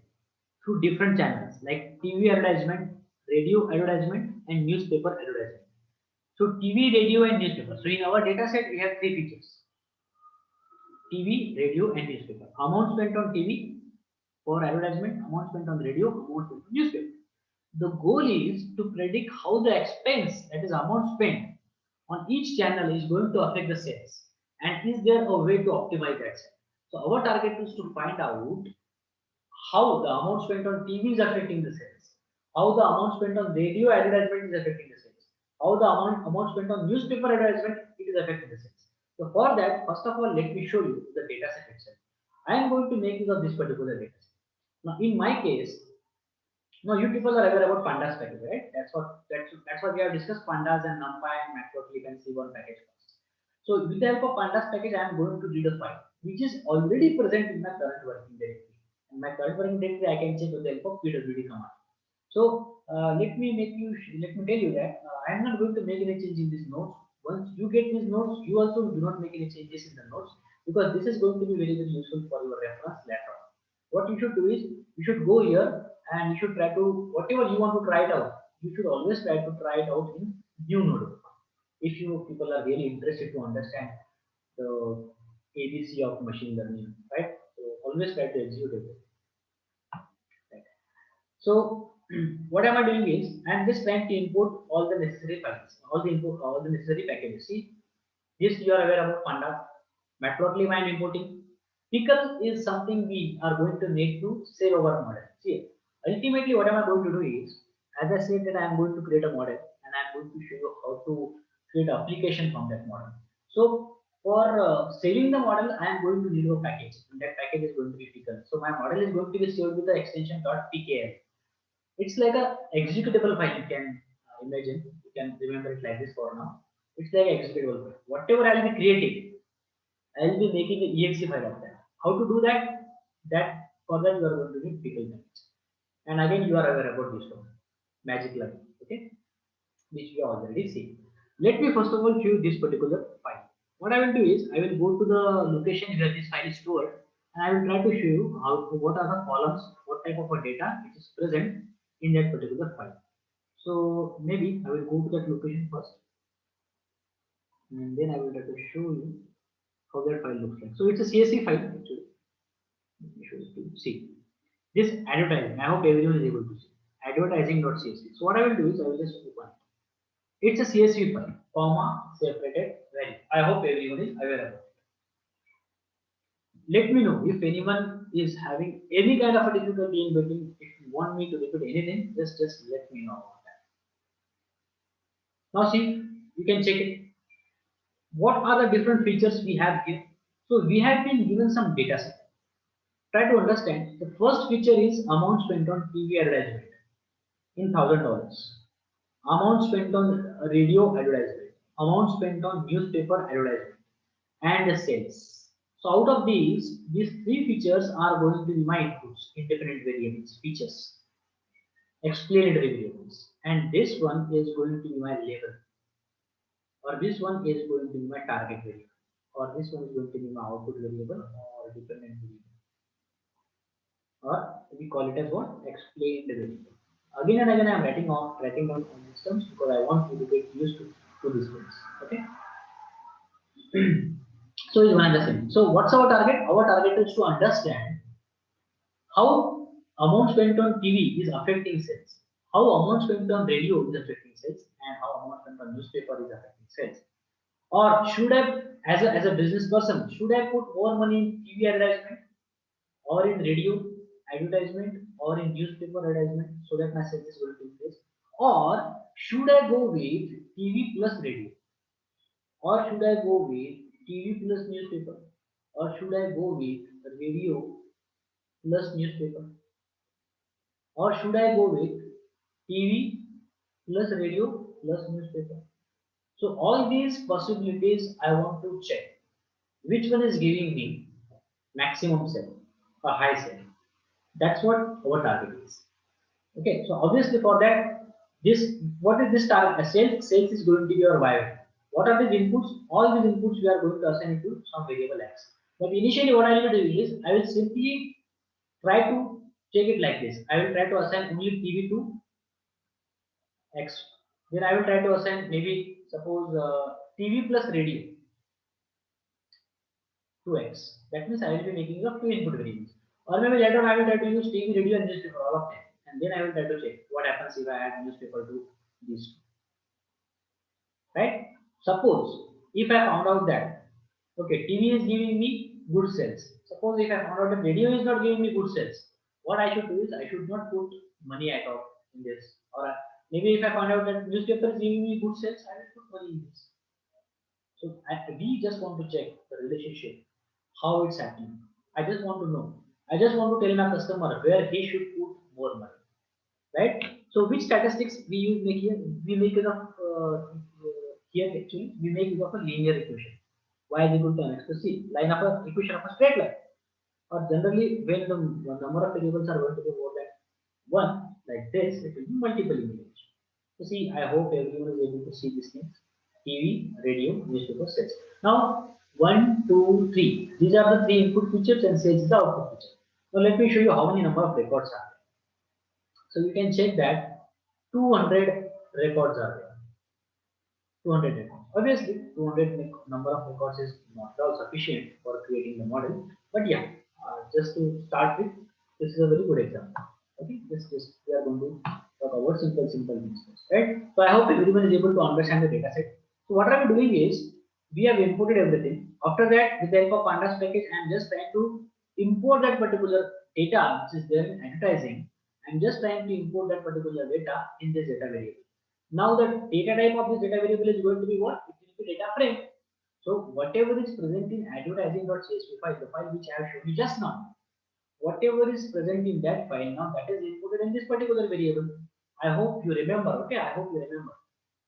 [SPEAKER 1] through different channels like TV advertisement, radio advertisement, and newspaper advertisement. So TV, radio, and newspaper. So in our data set, we have 3 features: TV, radio, and newspaper. Amount spent on TV for advertisement, amount spent on radio, amount spent on newspaper. The goal is to predict how the expense, that is amount spent on each channel, is going to affect the sales, and is there a way to optimize that sale. So our target is to find out how the amount spent on TV is affecting the sales, how the amount spent on radio advertisement is affecting the sales, how the amount spent on newspaper advertisement it is affecting the sales. So for that, first of all, let me show you the data set itself. I am going to make use of this particular data set. Now, in my case, now you people are aware about pandas package, right? That's what we have discussed. Pandas and NumPy and Matplotlib and C1 package first. So with the help of pandas package, I am going to read a file which is already present in my current working directory. In my current working directory, I can check with the help of pwd command. So let me tell you that I am not going to make any change in these notes. Once you get these notes, you also do not make any changes in the notes, because this is going to be very useful for your reference later on. What you should do is you should go here and you should try to, whatever you want to try it out, you should always try to try it out in new node. If you people are really interested to understand the ABC of machine learning, right? So always try to execute it. Right. So what am I doing is I am just trying to input all the necessary files, all the necessary packages. See, this you are aware about pandas. Matplotlib I am importing. Pickle is something we are going to make to save our model. See, ultimately what am I going to do is, as I said that I am going to create a model and I am going to show you how to create application from that model. So for saving the model, I am going to need a package, and that package is going to be Pickle. So my model is going to be saved with the extension .pkl. It's like a executable file. You can imagine, you can remember it like this for now. It's like an executable file. Whatever I'll be creating, I'll be making an exe file of that. How to do that? That for that you are going to need Pickle package. And again, you are aware about this one, magic learning, okay, which we already see. Let me first of all show you this particular file. What I will do is I will go to the location where this file is stored, and I will try to show you what are the columns, what type of a data which is present in that particular file. So maybe I will go to that location first, and then I will try to show you how that file looks like. So it's a CSV file actually. Let me show you to see this advertising. I hope everyone is able to see advertising.csv. So what I will do is I will just open it. It's a CSV file, comma separated value. I hope everyone is aware of it. Let me know if anyone is having any kind of a difficulty in getting. If you want me to repeat anything, just let me know about that. Now see, you can check it. What are the different features we have here? So we have been given some data set. Try to understand. The first feature is amount spent on TV advertisement in $1,000. Amount spent on radio advertisement, amount spent on newspaper advertisement, and sales. So out of these 3 features are going to be my inputs, independent variables, features, explanatory variables, and this one is going to be my label, or this one is going to be my target variable. or this one is going to be my output variable or dependent variable, or we call it as what? Explained variable. Again and again I am writing down all these terms because I want you to get used to these things. Okay. So it's one and the same. So what's our target? Our target is to understand how amount spent on TV is affecting sales, how amount spent on radio is affecting sales, and how amount spent on newspaper is affecting sales. Or should I, as a business person, should I put more money in TV advertisement, or in radio advertisement, or in newspaper advertisement, so that my sales is going to increase? Or should I go with TV plus radio? Or should I go with TV plus newspaper? Or should I go with radio plus newspaper? Or should I go with TV plus radio plus newspaper? So all these possibilities I want to check which one is giving me maximum sale or high sale. That's what our target is. Okay, so obviously for that, this what is this target? Sales is going to be your Y. What are these inputs? All these inputs we are going to assign to some variable X. But initially what I will do is I will simply try to check it like this. I will try to assign only TV to X. Then I will try to assign maybe suppose TV plus radio to X. That means I will be making use of two input variables. Or maybe later on I will try to use TV, radio, and newspaper, all of them. And then I will try to check what happens if I add newspaper to these two. Right? Suppose if I found out that okay, TV is giving me good sales. Suppose if I found out that radio is not giving me good sales, what I should do is I should not put money at all in this. Or maybe if I find out that newspaper is giving me good sales, I will put money in this. So we just want to check the relationship, how it's happening. I just want to know. I just want to tell my customer where he should put more money, right? So which statistics we use make here? We make it of here actually we make it of a linear equation. Y is equal to mx plus c, line of a equation of a straight line. Or generally when the number of variables are going to be more than one, like this, it will be multiple image. So see, I hope everyone is able to see these things. TV, radio, newspaper, sales. Now, 1, 2, 3. These are the three input features and sales is the output feature. Now, let me show you how many number of records are there. So you can check that 200 records are there. 200 records. Obviously, 200 number of records is not at all sufficient for creating the model. But yeah, just to start with, this is a very good example. Okay, this we are going to talk about simple things, right? So I hope everyone is able to understand the data set. So what I'm doing is we have imported everything. After that, with the help of pandas package, I'm just trying to import that particular data which is there in advertising. I'm just trying to import that particular data in this data variable. Now the data type of this data variable is going to be what? It will be data frame. So whatever is present in advertising.csv file, the file which I have shown you just now, whatever is present in that file now that is included in this particular variable. I hope you remember. Okay, I hope you remember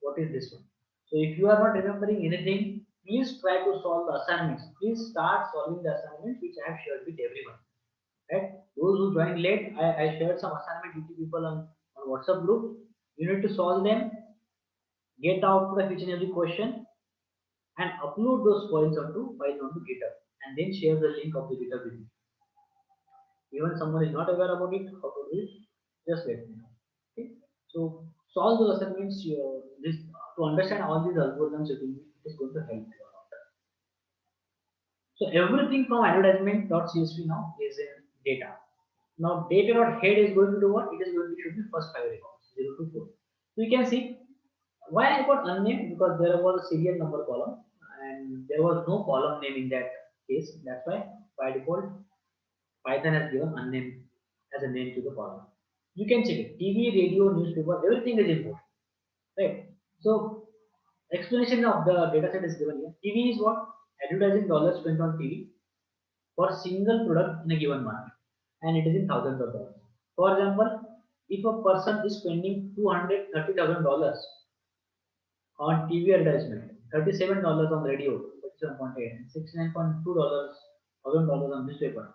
[SPEAKER 1] what is this one. So if you are not remembering anything, please try to solve the assignments. Please start solving the assignments which I have shared with everyone. Right? Those who joined late, I shared some assignment with people on WhatsApp group. You need to solve them, get the output of each and every question, and upload those files onto GitHub, and then share the link of the GitHub with me. Even someone is not aware about it, how to do it, just let me know. Okay? So solve those assignments. This to understand all these algorithms, it is going to help you a lot. So everything from advertisement.csv now is in data. Now data.head is going to do what? It is going to show the first 5 records, 0 to 4. So you can see why I got unnamed, because there was a serial number column and there was no column name in that case. That's why by default Python has given unnamed as a name to the column. You can check it. TV, radio, newspaper, everything is important. Right? So explanation of the dataset is given here. TV is what? Advertising dollars spent on TV for single product in a given market, and it is in thousands of dollars. For example, if a person is spending $230,000 on TV advertisement, $37 on radio, 37.8, and $69.2 on newspaper,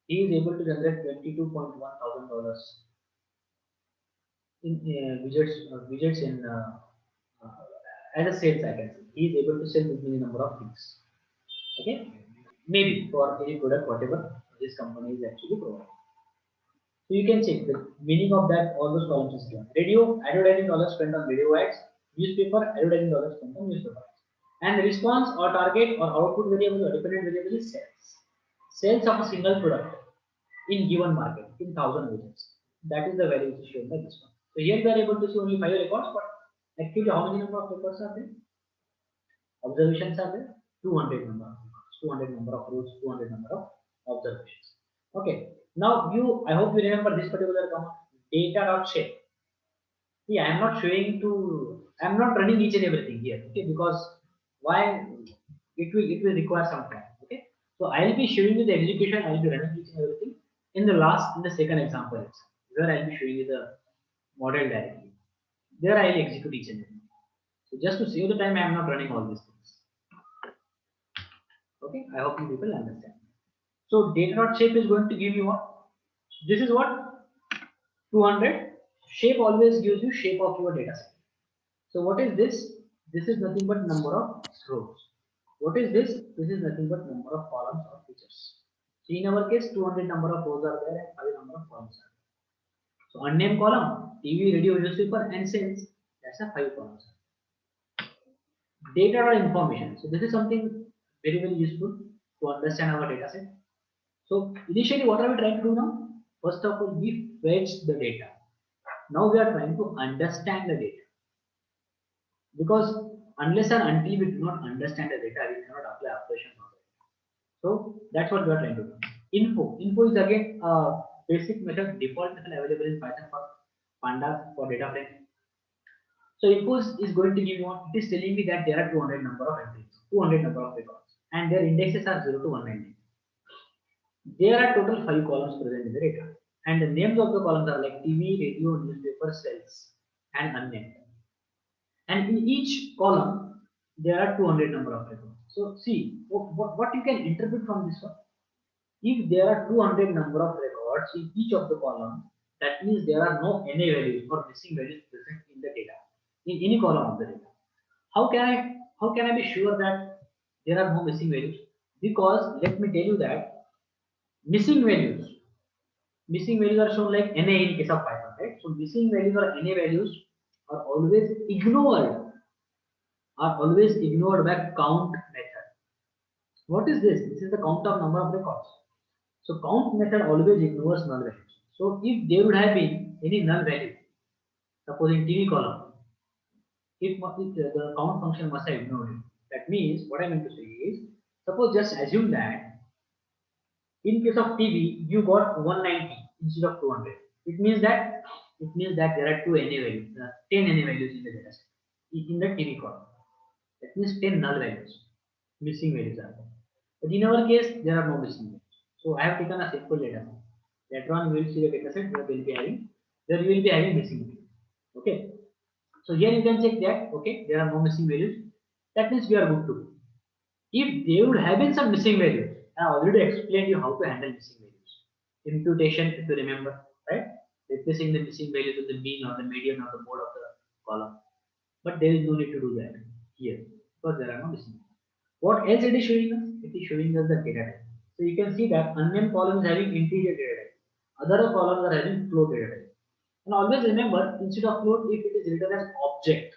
[SPEAKER 1] he is able to generate $22,100 in widgets in as a sales, I can say. He is able to sell within a number of things. Okay, maybe for any product whatever this company is actually providing. So you can check the meaning of that, all those columns is given. Radio, advertising dollars spent on radio ads. Newspaper, advertising dollars spent on newspaper ads. And response or target or output variable or dependent variable is sales. Sales of a single product in given market in 1,000 units. That is the value which is shown by this one. So here we are able to see only 5 records, but actually how many number of records are there? Observations are there? 200 number of records, 200 number of rows, 200 number of observations. Okay. Now I hope you remember this particular command, data.shape. See, I'm not running each and everything here, okay, because why? It will require some time, okay. So I'll be showing you the execution, I'll be running each and everything in the second example itself, where I'll be showing you the model directly. There I'll execute each and everything. So just to save the time, I am not running all these things. Okay, I hope you people understand. So data.shape is going to give you what? This is what? 200. Shape always gives you shape of your data set. So what is this? This is nothing but number of rows. What is this? This is nothing but number of columns or features. So in our case, 200 number of rows are there and 5 number of columns are there. So unnamed column, TV, radio, newspaper, and sales. That's a 5 columns. Data or information. So this is something very useful to understand our data set. So initially, what are we trying to do now? First of all, we fetch the data. Now we are trying to understand the data. Because unless and until we do not understand the data, we cannot apply operations on it. So that's what we are trying to do. Info is again a basic method, default method available in Python for pandas for data frame. So info is going to give you what? It is telling me that there are 200 number of entries, 200 number of records, and their indexes are 0 to 190. There are total 5 columns present in the data, and the names of the columns are like TV, radio, newspaper, sales, and unnamed. And in each column there are 200 number of records. So see what you can interpret from this one. If there are 200 number of records in each of the column, that means there are no NA values or missing values present in the data, in any column of the data. How can I be sure that there are no missing values? Because let me tell you that missing values are shown like NA in case of Python, right? So missing values or NA values are always ignored by count method. What is this? This is the count of number of records. So count method always ignores null values. So if there would have been any null value, suppose in TV column, if the count function must have ignored it. That means what I mean to say is, suppose just assume that in case of TV you got 190 instead of 200. It means that there are 2 NA values, 10 NA values in the data set in the TV column. That means 10 null values, missing values are there. But in our case, there are no missing values. So I have taken a simple data set. Later on, we will see the data set where we will be having missing values. Okay. So here you can check that okay, there are no missing values. That means we are good to go. If there would have been some missing values, I already explained you how to handle missing values. Imputation, if you remember, right? Replacing the missing values with the mean or the median or the mode of the column. But there is no need to do that here because there are no missing. What else it is showing us? It is showing us the data type. So you can see that unnamed column is having integer data type. Other columns are having float data type. And always remember, instead of float, if it is written as object.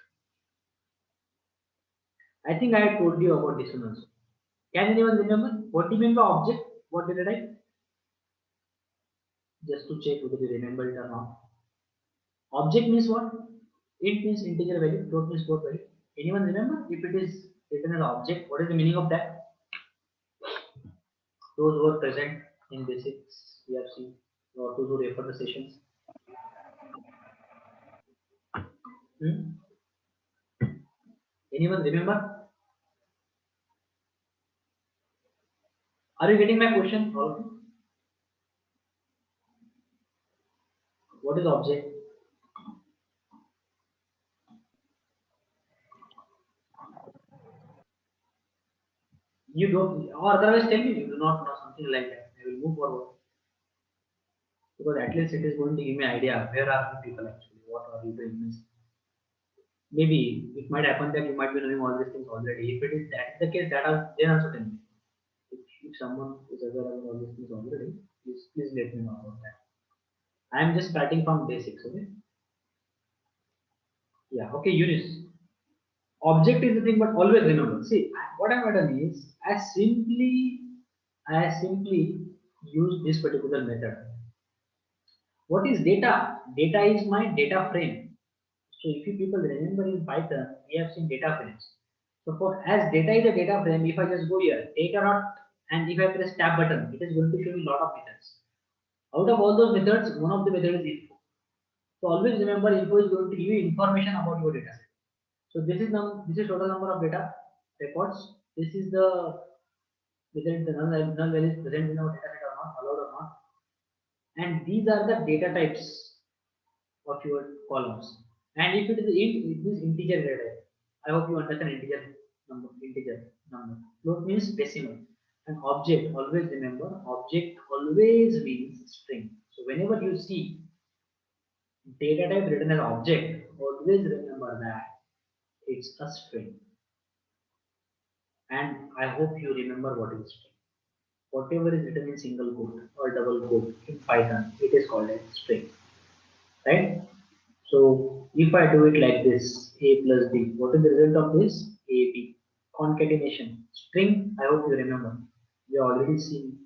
[SPEAKER 1] I think I had told you about this one also. Can anyone remember? What do you mean by object? What data type? Just to check whether you remember it or not. Object means what? Int means integer value, float means float value. Anyone remember? If it is written as object, what is the meaning of that? Those who are present in basics, we have seen, or those who refer the sessions. Anyone remember? Are you getting my question? All of you? What is object? You don't, or otherwise tell me you do not know something like that. I will move forward. Because at least it is going to give me an idea where are the people actually, what are you doing. Maybe it might happen that you might be knowing all these things already. If it is that the case, then also tell me. If someone is aware of all these things already, please let me know about that. I am just starting from basics, okay? Yeah, okay, Eunice. Object is the thing, but always remember. See, what I'm done is I simply use this particular method. What is data? Data is my data frame. So if you people remember in Python, we have seen data frames. So for as data is a data frame, if I just go here, data dot, and if I press tab button, it is going to show me a lot of methods. Out of all those methods, one of the methods is info. So always remember, info is going to give you information about your data set. So this is total number of data records. This is the whether the null value is present in our data set or not, allowed or not. And these are the data types of your columns. And if it is int, it is integer data type. I hope you understand integer number. Integer number. Float means decimal. And object, always remember, object always means string. So whenever you see data type written as object, always remember that it's a string. And I hope you remember what is string. Whatever is written in single quote or double quote in Python, it is called a string, right? So if I do it like this, a plus b, what is the result of this? A, b. Concatenation. String, I hope you remember. We already seen.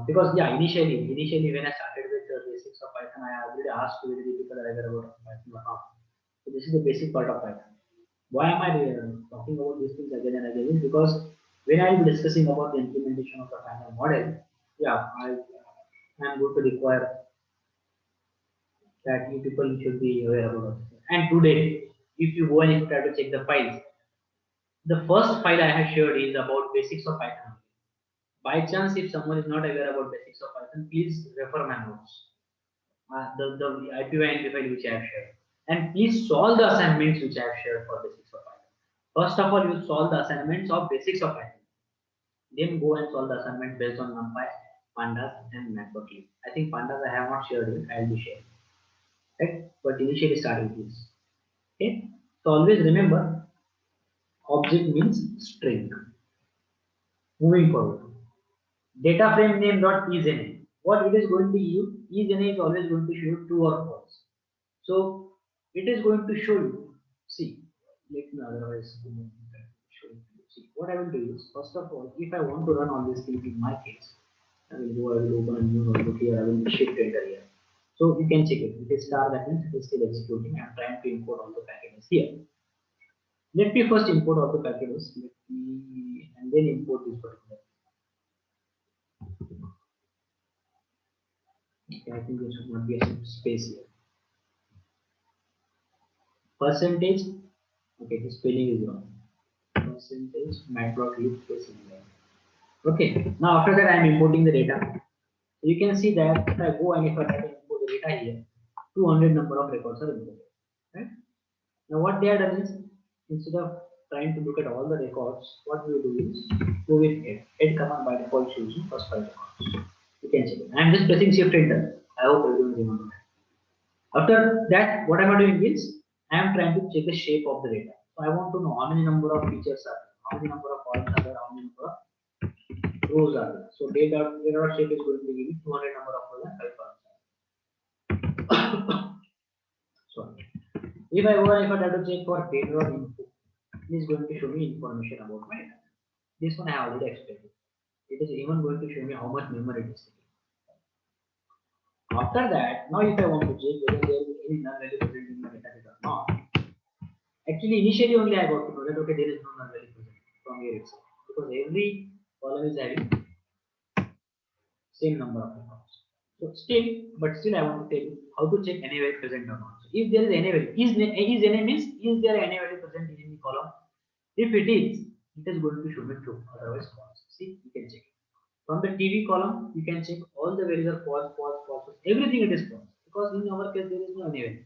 [SPEAKER 1] Because yeah, initially when I started with the basics of Python, I already asked whether the people are aware about Python or not. So this is the basic part of Python. Why am I talking about these things again and again? Is because when I will be discussing about the implementation of the final model, yeah, I am going to require that you people should be aware about it. And today, if you go and you try to check the files, the first file I have shared is about basics of Python. By chance, if someone is not aware about basics of Python, please refer my notes. The IPY and file which I have shared. And please solve the assignments which I have shared for basics of Python. First of all, you solve the assignments of basics of Python. Then go and solve the assignment based on NumPy, Pandas, and Matplotlib. I think Pandas I have not shared it. I will be sharing. Right? But initially start with this. Okay. So always remember, object means string. Moving forward, data frame name dot isNA. What it is going to use? IsNA is always going to show you true or false. So it is going to show you. See, let me otherwise show you. See, what I will do is first of all, if I want to run all these things in my case, I will open a new notebook here. I will shift enter here. So you can check it. It is star, that means it is still executing. I am trying to import all the packages here. Let me first import all the packages. And then import this particular. Okay, I think there should not be a space here. Percentage. Okay, the spelling is wrong. Percentage matplotlib space inline. Okay, now after that I am importing the data. So you can see that if I go and if I try to import the data here, 200 number of records are imported. Right? Now what they are done is, instead of trying to look at all the records, what we do is go with head. Head command by default shows you first 5 records. You can check it. I am just pressing shift enter. I hope everyone remembers that. After that, what I am doing is I am trying to check the shape of the data. So I want to know how many number of features are there, how many number of columns are there, how many number of rows are there. So data shape is going to give me 200 number of rows and 5 columns. Sorry. If I go and if I try to check for data info, it is going to show me information about my data. This one I have already explained. It is even going to show me how much memory it is taking. After that, now if I want to check whether there is any null value present in my data set or not, actually initially only I got to know that okay, there is no null value present from here itself, because every column is having same number of records. So still I want to tell you how to check any value present or not. So if there is any value, is any means is there any value present in any column? If it is going to show me true, otherwise false. See, you can check it. From the TV column, you can check all the values are false, everything it is false, because in our case there is no any value.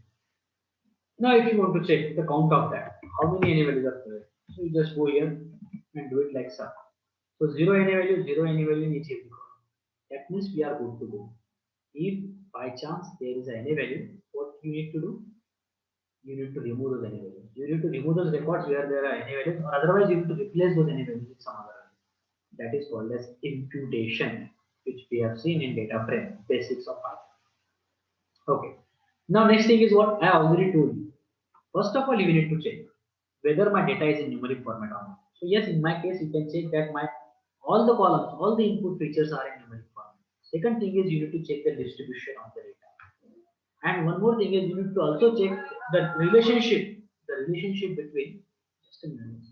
[SPEAKER 1] Now if you want to check the count of that, how many any values are there? So you just go here and do it like so. So 0 any value in each every column. That means we are good to go. If by chance there is any value, what you need to do? You need to remove those any values. You need to remove those records where there are any values, or otherwise you need to replace those any values with some other value. That is called as imputation, which we have seen in data frame, basics of Python. Okay. Now next thing is what I already told you. First of all, you need to check whether my data is in numeric format or not. So yes, in my case, you can check that my all the columns, all the input features are in numeric format. Second thing is you need to check the distribution of the data. And one more thing is you need to also check the relationship between, just a minute.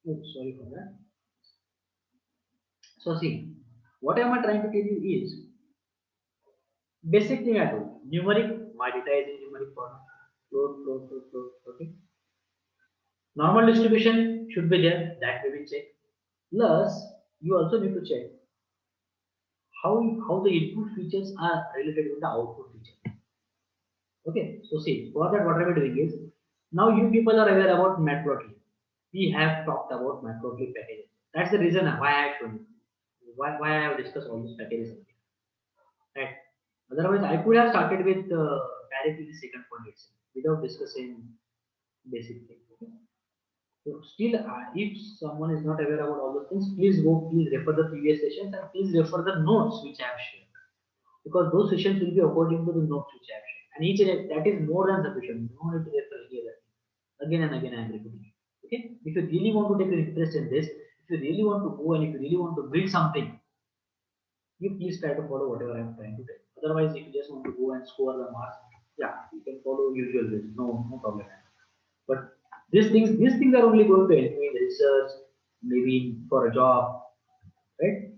[SPEAKER 1] Oh, sorry for that. So see, what am I trying to tell you is basic thing I told you. Numeric, my data is in numeric format. Float, float, float, float. Okay. Normal distribution should be there. That we will check. Plus, you also need to check how the input features are related with the output feature. Okay. So see, for that, what I am doing is now you people are aware about Matplotlib. We have talked about Matplotlib packages. That's the reason why I have shown you. Why I have discussed all these packages. Right. Otherwise, I could have started with directly the second point itself without discussing basic things. Okay? So still, if someone is not aware about all those things, please refer the previous sessions and please refer the notes which I have shared, because those sessions will be according to the notes which I have shared, and that is more than sufficient. You don't need to refer here again and again. I am repeating. Okay, if you really want to take an interest in this, if you really want to go and if you really want to build something, you please try to follow whatever I am trying to tell. Otherwise, if you just want to go and score the marks, yeah, you can follow usual ways. No problem. But these things are only going to help you in research, maybe for a job, right?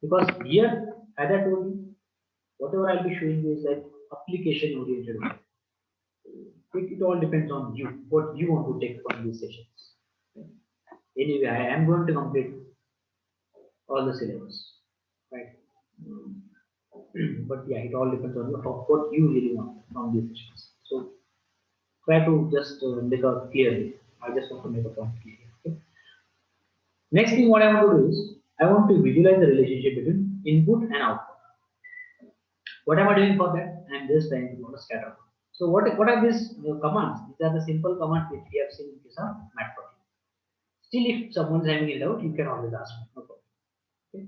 [SPEAKER 1] Because here, as I told you, whatever I'll be showing you is like application oriented. It all depends on you, what you want to take from these sessions. Anyway, I am going to complete all the syllabus, right? But yeah, it all depends on you, what you really want from these sessions. So try to just make a clear. I just want to make a point clear. Okay? Next thing, what I want to do is I want to visualize the relationship between input and output. What am I doing for that? I am just trying to do a scatter. So what are these commands? These are the simple commands which we have seen in case of Matplotlib. Still, if someone is having a doubt, you can always ask me. No problem. Okay?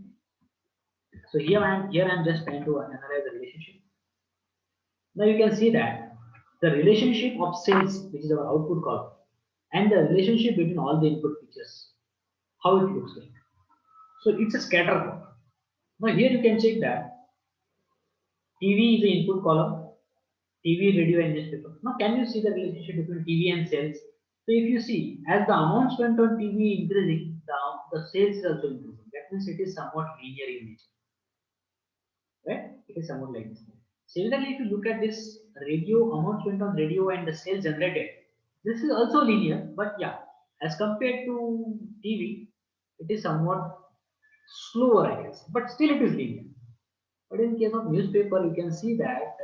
[SPEAKER 1] So here I am just trying to analyze the relationship. Now you can see that the relationship of cells, which is our output column, and the relationship between all the input features, how it looks like. So it's a scatter plot. Now here you can check that TV is the input column, TV, radio, and newspaper. Now can you see the relationship between TV and cells? So if you see, as the amounts went on TV increasing, the sales is also increasing. That means it is somewhat linear in nature, right? It is somewhat like this. Similarly, if you look at this radio, amounts went on radio and the sales generated, this is also linear, but yeah, as compared to TV, it is somewhat slower, I guess, but still it is linear. But in case of newspaper, you can see that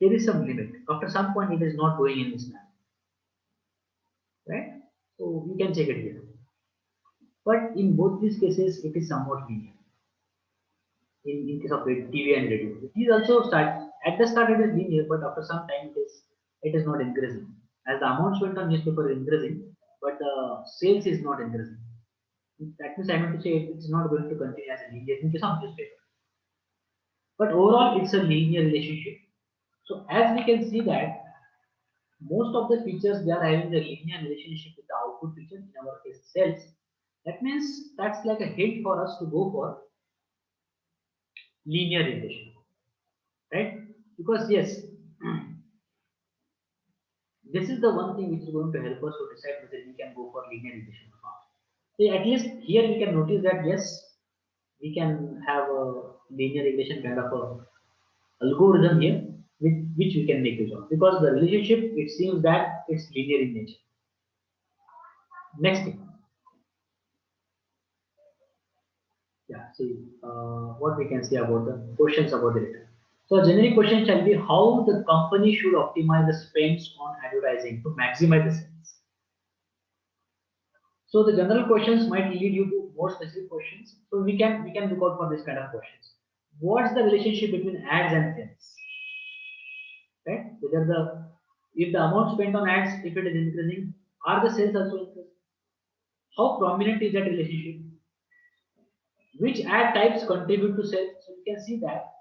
[SPEAKER 1] there is some limit. After some point, it is not going in this manner, right? So you can check it here. But in both these cases, it is somewhat linear. In case of TV and radio, it is also start at the start it is linear, but after some time it is not increasing. As the amounts went on newspaper is increasing, but the sales is not increasing. That means I meant to say it is not going to continue as a linear in case of newspaper. But overall, it's a linear relationship. So as we can see that most of the features they are having a linear relationship with the output feature, in our case cells. That means that's like a hint for us to go for linear relation, right? Because yes, this is the one thing which is going to help us to decide whether we can go for linear regression or not. So at least here we can notice that yes, we can have a linear regression kind of a algorithm here which we can make use of, because the relationship it seems that it's linear in nature. Next thing, yeah, see what we can say about the questions about the data. So a generic question shall be how the company should optimize the spends on advertising to maximize the sales. So the general questions might lead you to more specific questions. So we can look out for this kind of questions. What's the relationship between ads and sales? Right? Whether the if the amount spent on ads, if it is increasing, are the sales also increasing? How prominent is that relationship? Which ad types contribute to sales? So you can see that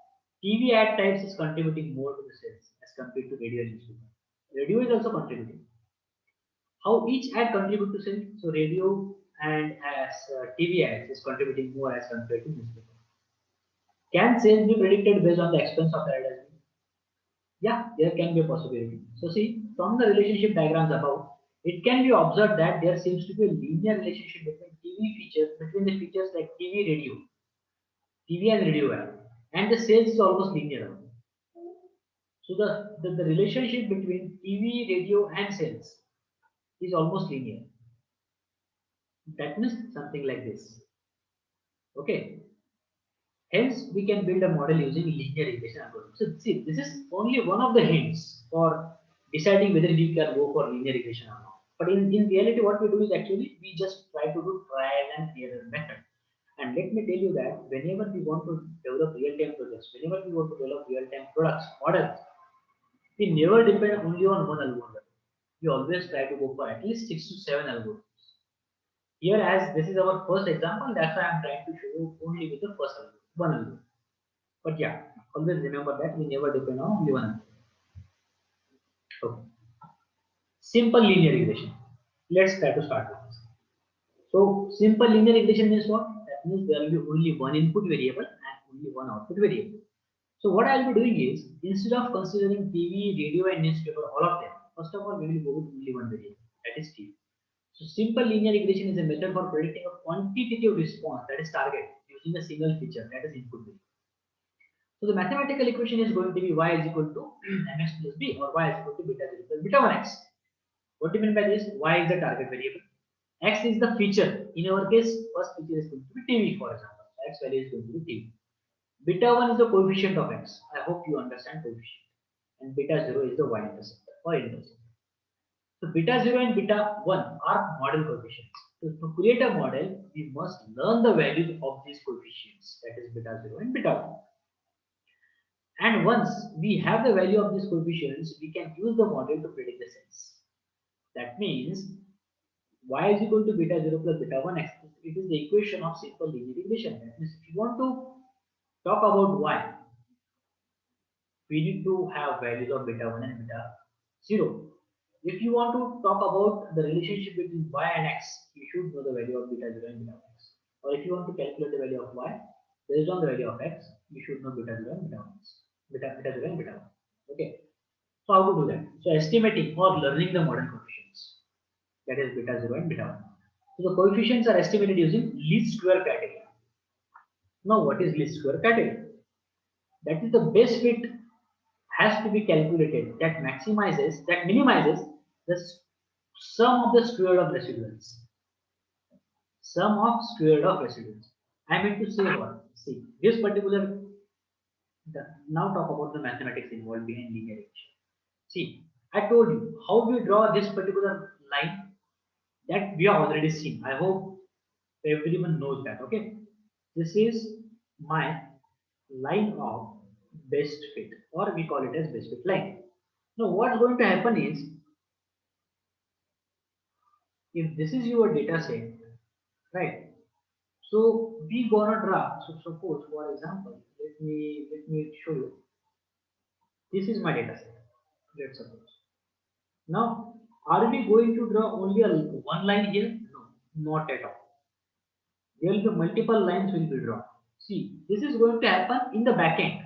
[SPEAKER 1] TV ad types is contributing more to the sales as compared to radio and newspaper. Radio is also contributing. How each ad contribute to sales? So radio and as TV ads is contributing more as compared to newspaper. Can sales be predicted based on the expense of the advertising? Yeah, there can be a possibility. So see, from the relationship diagrams above, it can be observed that there seems to be a linear relationship between between the features like TV and radio ad, and the sales is almost linear. So the relationship between TV, radio, and sales is almost linear. That means something like this. Okay. Hence, we can build a model using linear regression algorithm. So see, this is only one of the hints for deciding whether we can go for linear regression or not. But in reality, what we do is actually we just try to do trial and error method. And let me tell you that whenever we want to develop real-time projects, whenever we want to develop real-time products, models, we never depend only on one algorithm. We always try to go for at least 6 to 7 algorithms. Here, as this is our first example, that's why I'm trying to show you only with the first algorithm, one algorithm. But yeah, always remember that we never depend on only one algorithm. Okay. Simple linear regression. Let's try to start with this. So, simple linear regression means what? That means there will be only one input variable and only one output variable. So, what I'll be doing is instead of considering TV, radio, and newspaper, all of them, first of all, we will go with only one variable, that is TV. So simple linear regression is a method for predicting a quantitative response, that is target, using a single feature, that is input variable. So the mathematical equation is going to be y is equal to mx plus b, or y is equal to beta 0 plus beta 1x. What do you mean by this? Y is the target variable, x is the feature. In our case, first feature is going to be TV, for example. X value is going to be TV. Beta 1 is the coefficient of x. I hope you understand coefficient. And beta 0 is the y intercept or intercept. So beta 0 and beta 1 are model coefficients. So to create a model, we must learn the values of these coefficients, that is beta 0 and beta 1. And once we have the value of these coefficients, we can use the model to predict the sales. That means y is equal to beta 0 plus beta 1x. It is the equation of simple linear regression. That means if you want to talk about y, we need to have values of beta 1 and beta 0. If you want to talk about the relationship between y and x, you should know the value of beta 0 and beta 1x. Or if you want to calculate the value of y based on the value of x, you should know beta 0 and beta 1x. Beta 0 and beta 1. Okay. So how to do that? So estimating or learning the model coefficients, that is beta 0 and beta 1. So the coefficients are estimated using least square criteria. Now what is least square criteria? That is the best fit has to be calculated that minimizes the sum of the square of residuals. Sum of square of residuals. I mean to say what? See, this particular, now talk about the mathematics involved behind linear regression. See, I told you how we draw this particular line, that we have already seen. I hope everyone knows that. Okay, this is my line of best fit, or we call it as best fit line. Now what's going to happen is, if this is your data set, right? So we gonna draw. So suppose, for example, let me show you. This is my data set. Let's suppose. Now, are we going to draw only one line here? No, not at all. There will be multiple lines will be drawn. See, this is going to happen in the back end.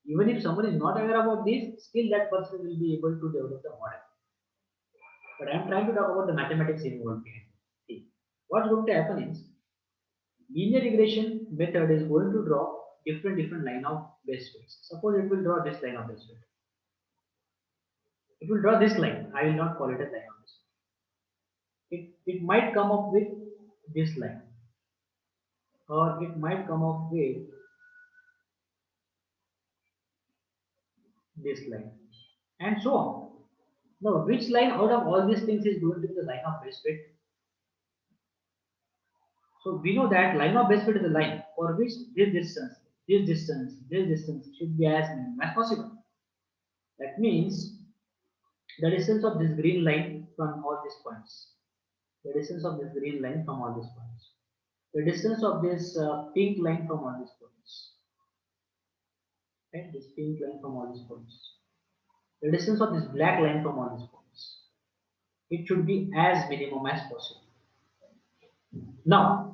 [SPEAKER 1] Even if someone is not aware about this, still that person will be able to develop the model. But I am trying to talk about the mathematics involved behind it. See, what's going to happen is, linear regression method is going to draw different line of best fits. Suppose it will draw this line of best fit. It will draw this line. I will not call it a line of best fit. It might come up with this line, or it might come up with this line, and so on. Now, which line out of all these things is going to be the line of best fit? So we know that line of best fit is a line for which this distance should be as minimum as possible. That means the distance of this green line from all these points, the distance of this green line from all these points, the distance of this pink line from all these points, right? This pink line from all these points, the distance of this black line from all these points. It should be as minimum as possible. Now,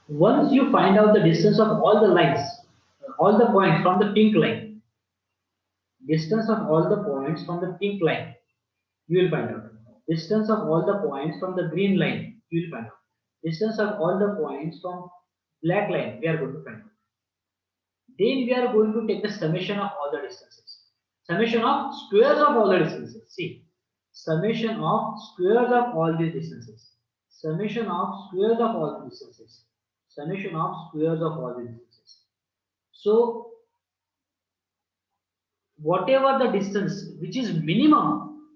[SPEAKER 1] once you find out the distance of all the lines, all the points from the pink line, distance of all the points from the pink line, you will find out. Distance of all the points from the green line, you will find out. Distance of all the points from black line, we are going to find out. Then we are going to take the summation of all the distances. Summation of squares of all the distances. See, summation of squares of all these distances. Summation of squares of all the distances. Summation of squares of all the distances. So, whatever the distance which is minimum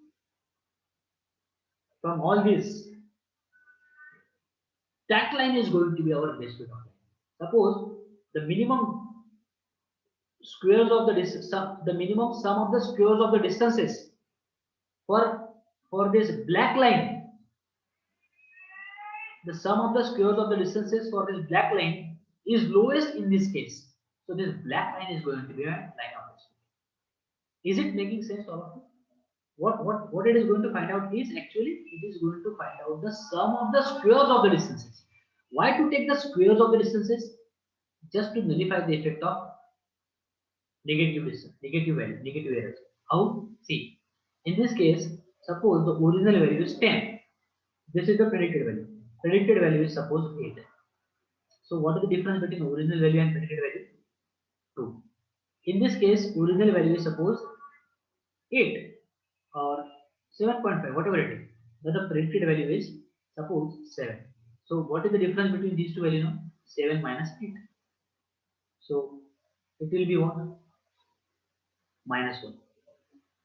[SPEAKER 1] from all this, that line is going to be our best fit of line. Suppose the minimum squares of the distance, the minimum sum of the squares of the distances for this black line, the sum of the squares of the distances for this black line is lowest in this case. So this black line is going to be a line of best fit. Is it making sense to all of you? What it is going to find out is actually it is going to find out the sum of the squares of the distances. Why to take the squares of the distances? Just to nullify the effect of negative distance, negative value, negative errors. How? See, in this case, suppose the original value is 10. This is the predicted value. Predicted value is suppose 8. So what is the difference between original value and predicted value? 2. In this case, original value is suppose 8 or 7.5, whatever it is. But the predicted value is suppose 7. So what is the difference between these two values now? 7 minus 8. So it will be what? Minus 1.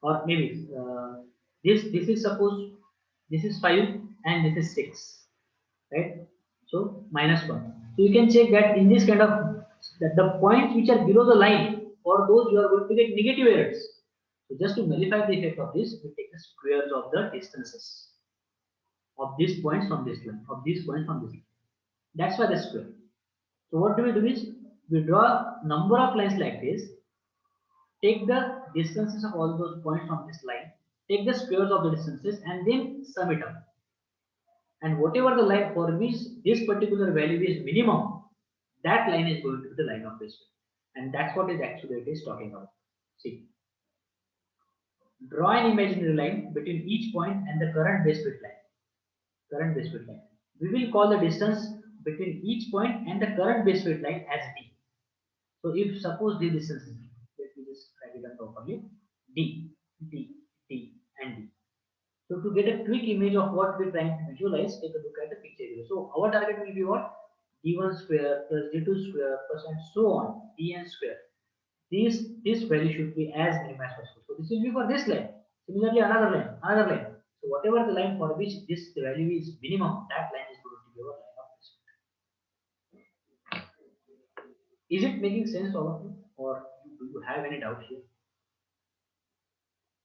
[SPEAKER 1] Or maybe this is suppose this is 5 and this is 6, right? So minus 1. So you can check that in this kind of that the points which are below the line, for those you are going to get negative errors. So just to nullify the effect of this, we take the squares of the distances of these points from this line, of these points from this line. That's why the square. So what do is we draw number of lines like this, take the distances of all those points from this line, take the squares of the distances and then sum it up. And whatever the line for which this particular value is minimum, that line is going to be the line of best fit. And that's what is actually it is talking about. See, draw an imaginary line between each point and the current best fit line. Current best fit line. We will call the distance between each point and the current best fit line as D. So if suppose the distance is D, let me just write it down properly. D, D, D, and D. So to get a quick image of what we're trying to visualize, take a look at the picture here. So our target will be what? D1 square plus D2 square plus and so on, Dn square. This value should be as minimum as possible. So this will be for this line. Similarly, another line. So whatever the line for which this value is minimum, that line is going to be our line of best fit. Is it making sense to all of you, or do you have any doubt here?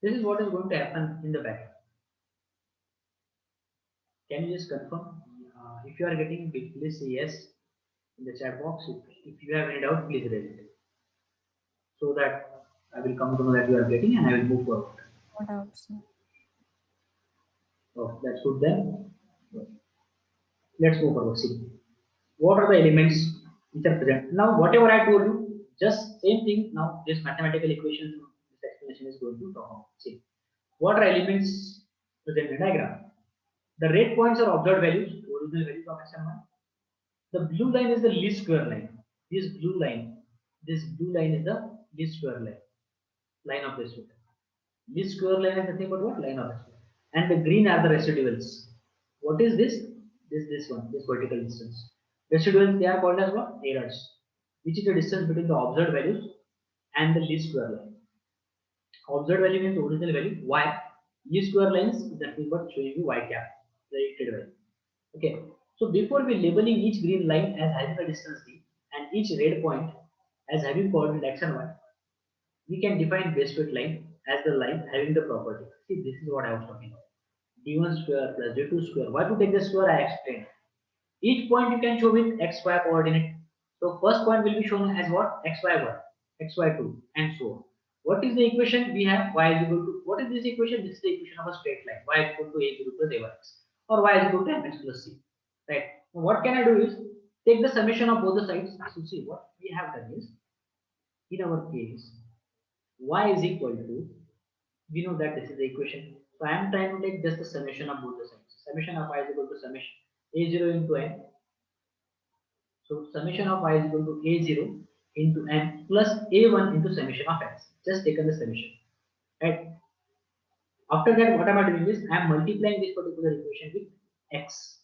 [SPEAKER 1] This is what is going to happen in the back. Can you just confirm? If you are getting it, please say yes in the chat box. If you have any doubt, please raise it, so that I will come to know that you are getting and I will move forward.
[SPEAKER 3] No doubt, sir.
[SPEAKER 1] Oh, that's good then. Let's move forward. See, what are the elements which are present? Now, whatever I told you, just same thing. Now, this mathematical equation, this explanation is going to talk about. See, what are elements present in the diagram? The red points are observed values, original values of x1. The blue line is the least square line. This blue line is the least square line of this fit. Least square line is nothing but what? Line of this fit. And the green are the residuals. What is this? This one, this vertical distance. Residuals, they are called as what? Errors, which is the distance between the observed values and the least square line. Observed value means original value y. E square lines is nothing but showing you y cap, predicted value. Okay. So before we labeling each green line as having a distance d and each red point as having coordinate x and y, we can define base fit line as the line having the property. See, this is what I was talking about. D1 square plus D2 square. Why to take the square? I explained. Each point you can show with xy coordinate. So first point will be shown as what? Xy1, xy2, and so on. What is the equation we have? Y is equal to, what is this equation? This is the equation of a straight line. Y is equal to a0 plus a1x, or y is equal to mx plus c. Right. Now what can I do is take the summation of both the sides. So see, what we have done is, in our case, y is equal to, we know that this is the equation. So I am trying to take just the summation of both the sides. Summation of y is equal to summation a0 into n. So summation of y is equal to a0 into n plus a1 into summation of x. Just taken the summation. Right. After that, what am I doing is I am multiplying this particular equation with x.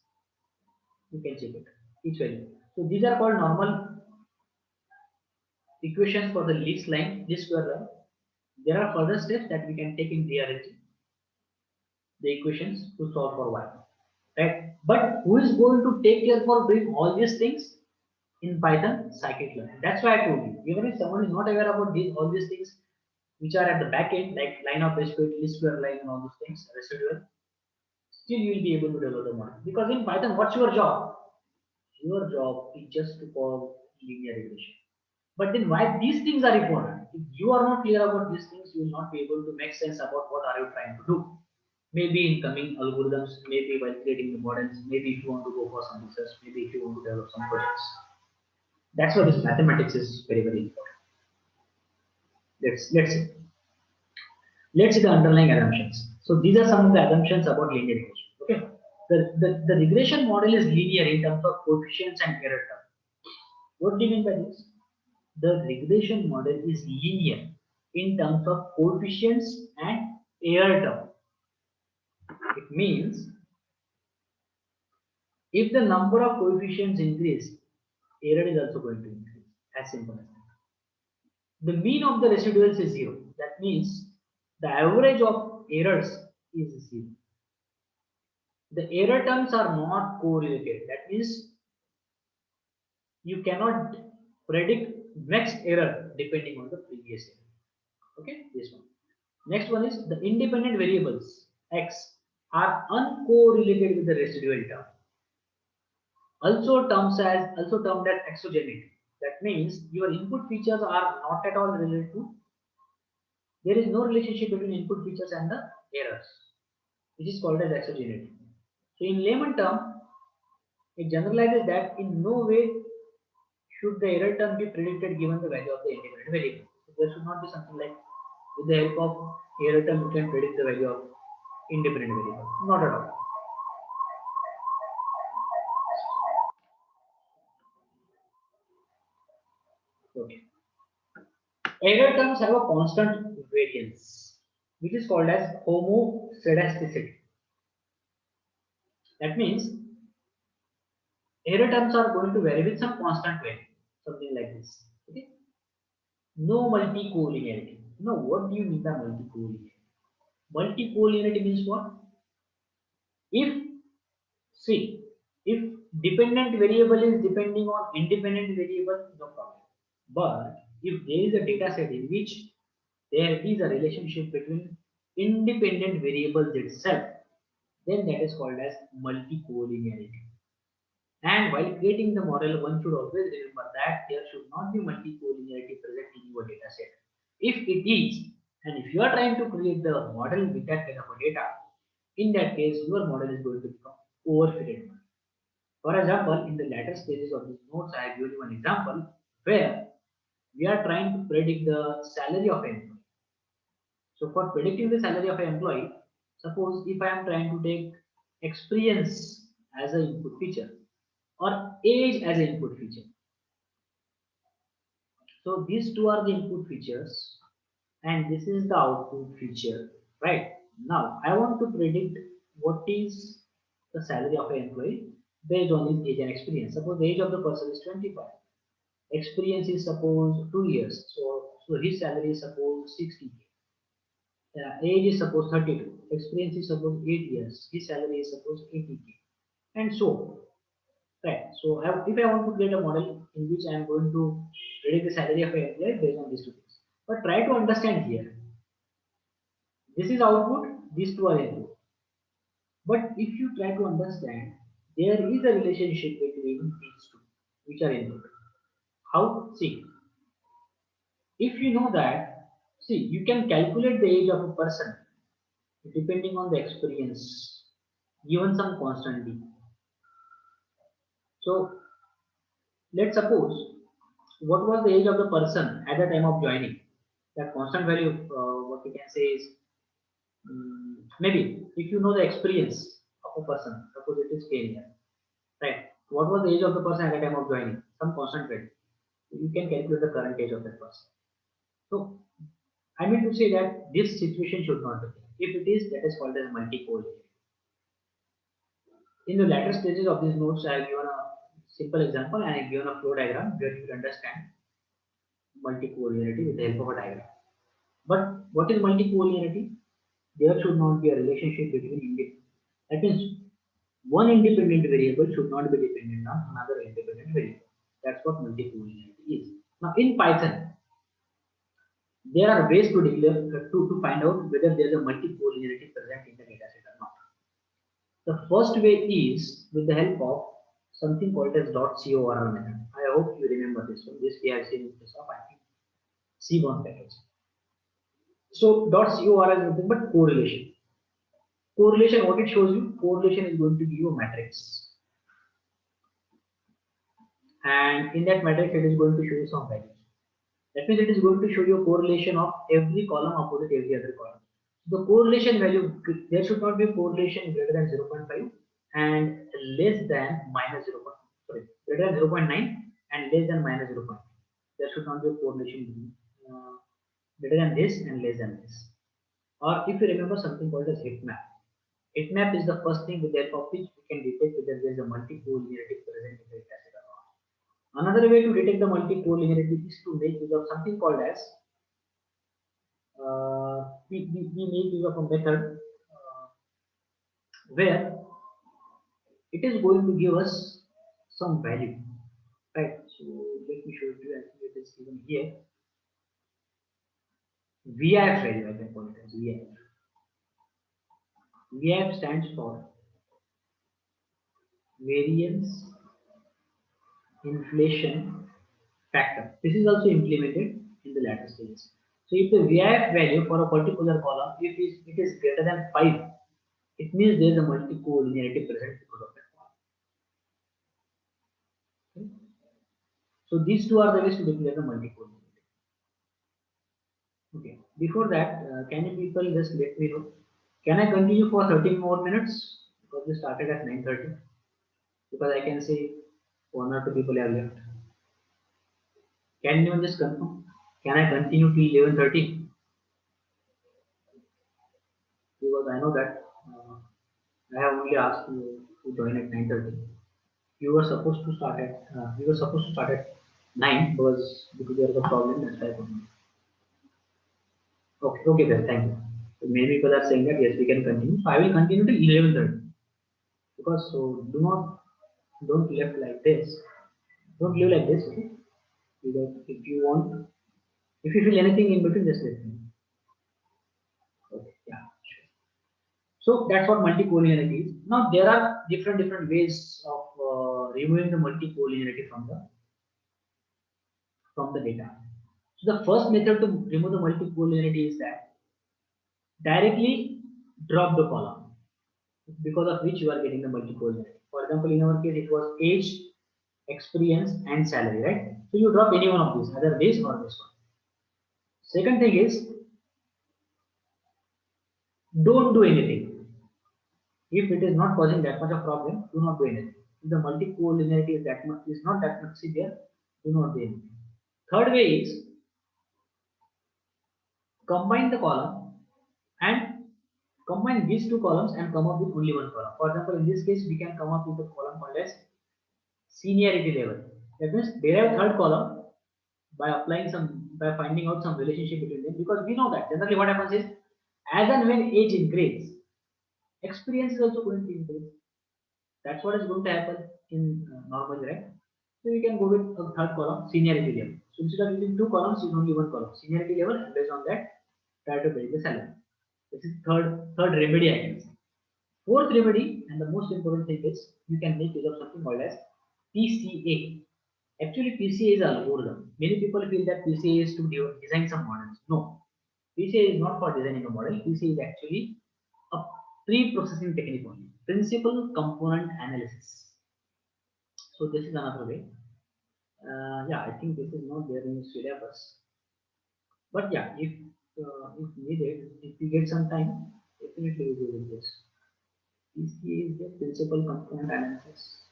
[SPEAKER 1] You can check it. Each value. So these are called normal equations for the least line, least square line. There are further steps that we can take in rearranging the equations to solve for y. Right? But who is going to take care for doing all these things? In Python, scikit-learn. That's why I told you. Even if someone is not aware about all these things, which are at the back end, like line of base fit, least square line, and all those things, residual, still you will be able to develop the model. Because in Python, what's your job? Your job is just to perform linear regression. But then why these things are important? If you are not clear about these things, you will not be able to make sense about what are you trying to do. Maybe in coming algorithms, maybe while creating the models, maybe if you want to go for some research, maybe if you want to develop some projects. That's why this mathematics is very, very important. Let's see the underlying assumptions. So these are some of the assumptions about linear regression. Okay, the regression model is linear in terms of coefficients and error term. What do you mean by this? The regression model is linear in terms of coefficients and error term. It means if the number of coefficients increase, error is also going to increase. As simple as that. The mean of the residuals is 0. That means the average of errors is 0. The error terms are not correlated. That means you cannot predict next error depending on the previous error. Okay, this one. Next one is the independent variables x are uncorrelated with the residual term. Also termed as exogenous. That means your input features are not at all related to. There is no relationship between input features and the errors, which is called as exogenous. So in layman term, it generalizes that in no way should the error term be predicted given the value of the independent variable. So there should not be something like with the help of error term you can predict the value of independent variable. Not at all. Okay. Error terms have a constant variance, which is called as homoscedasticity. That means error terms are going to vary with some constant value, something like this. Okay. No multicollinearity. Now, what do you mean by multicollinearity? Multicollinearity means what? If, see, if dependent variable is depending on independent variable, no problem. But if there is a data set in which there is a relationship between independent variables itself, then that is called as multicollinearity. And while creating the model, one should always remember that there should not be multicollinearity present in your data set. If it is, and if you are trying to create the model with that kind of a data, in that case, your model is going to become overfitted. For example, in the later stages of these notes, I have given you an example where we are trying to predict the salary of an employee. So for predicting the salary of an employee, suppose if I am trying to take experience as an input feature or age as an input feature. So these two are the input features and this is the output feature, right? Now I want to predict what is the salary of an employee based on his age and experience. Suppose the age of the person is 25. Experience is suppose 2 years. So his salary is suppose 60K. age is suppose 32, experience is suppose 8 years, his salary is suppose 80k, and so on. Right. So if I want to create a model in which I am going to predict the salary of an employee based on these two things, but try to understand here. This is output, these two are input. But if you try to understand, there is a relationship between these two, which are input. How? See, if you know that, see, you can calculate the age of a person depending on the experience, given some constant d. So let's suppose what was the age of the person at the time of joining. That constant value, what we can say is maybe if you know the experience of a person, suppose it is 10 years, right? What was the age of the person at the time of joining? Some constant value. You can calculate the current age of that person. So I mean to say that this situation should not be there. If it is, that is called as multi-correlation. In the latter stages of these notes, I have given a simple example and I have given a flow diagram where you will understand multi-collinearity with the help of a diagram. But what is multi-collinearity? There should not be a relationship between independent. That means one independent variable should not be dependent on another independent variable. That's what multi-collinearity is. Now in Python, there are ways to declare to find out whether there is a multi-collinearity present in the dataset or not. The first way is with the help of something called as .cor method. I hope you remember this one. This we have seen this of I think C1 package. So .cor is nothing but correlation. Correlation, what it shows you? Correlation is going to give you a matrix, and in that matrix it is going to show you some values. That means it is going to show you a correlation of every column opposite every other column. The correlation value, there should not be a correlation greater than 0.5 and less than minus 0. Sorry, greater than 0.9 and less than minus 0.5. There should not be a correlation between greater than this and less than this. Or if you remember something called as heat map. Heat map is the first thing with the help of which we can detect whether there is a multi-collinearity present in the dataset or not. Another way to detect the multi-collinearity is to make use of something called as we make use of a method where it is going to give us some value, right? So let me show it to you. Actually, it is given here. VIF value, I can call it as VIF. VIF stands for variance inflation factor. This is also implemented in the latter stages. So if the VIF value for a particular column, if it is greater than 5, it means there is a multi-collinearity present because of that column. Okay? So these two are the ways to declare the multi-collinearity. Okay. Before that, can you people just let me know? Can I continue for 13 more minutes? Because we started at 9:30. Because I can see 1 or 2 people have left. Can anyone just confirm? Can I continue till 11:30? Because I know that I have only asked you to join at 9:30. You were supposed to start at 9 because there was a problem. That's why I couldn't. Okay, then thank you. So many people are saying that yes, we can continue. So I will continue till 11:30 because so don't left like this. Don't live like this, okay? Because if you want, if you feel anything in between, just let me know. Okay, yeah, sure. So that's what multi-collinearity is. Now there are different ways of removing the multi-collinearity from the data. So the first method to remove the multi-collinearity is that directly drop the column because of which you are getting the multi-collinearity. For example, in our case, it was age, experience, and salary, right? So you drop any one of these, either this or this one. Second thing is, don't do anything. If it is not causing that much of problem, do not do anything. If the multi-collinearity is not that much severe, do not do anything. Third way is combine the column and combine these two columns and come up with only one column. For example, in this case, we can come up with a column called as seniority level. That means derive third column by finding out some relationship between them, because we know that generally what happens is As and when age increase, experience is also going to increase. That's what is going to happen in normal, right? So we can go with a third column, seniority level. So instead of using two columns, use only one column, seniority level, and based on that, try to build the salary. This is third remedy I can say. Fourth remedy, and the most important thing is you can make use of something called as PCA. Actually, PCA is an algorithm. Many people feel that PCA is to design some models. No, PCA is not for designing a model. PCA is actually a pre-processing technique only. Principal component analysis. So this is another way. Yeah, I think this is not there in the syllabus. But yeah, if needed, if we get some time, definitely we will do this. PCA is the principal component analysis.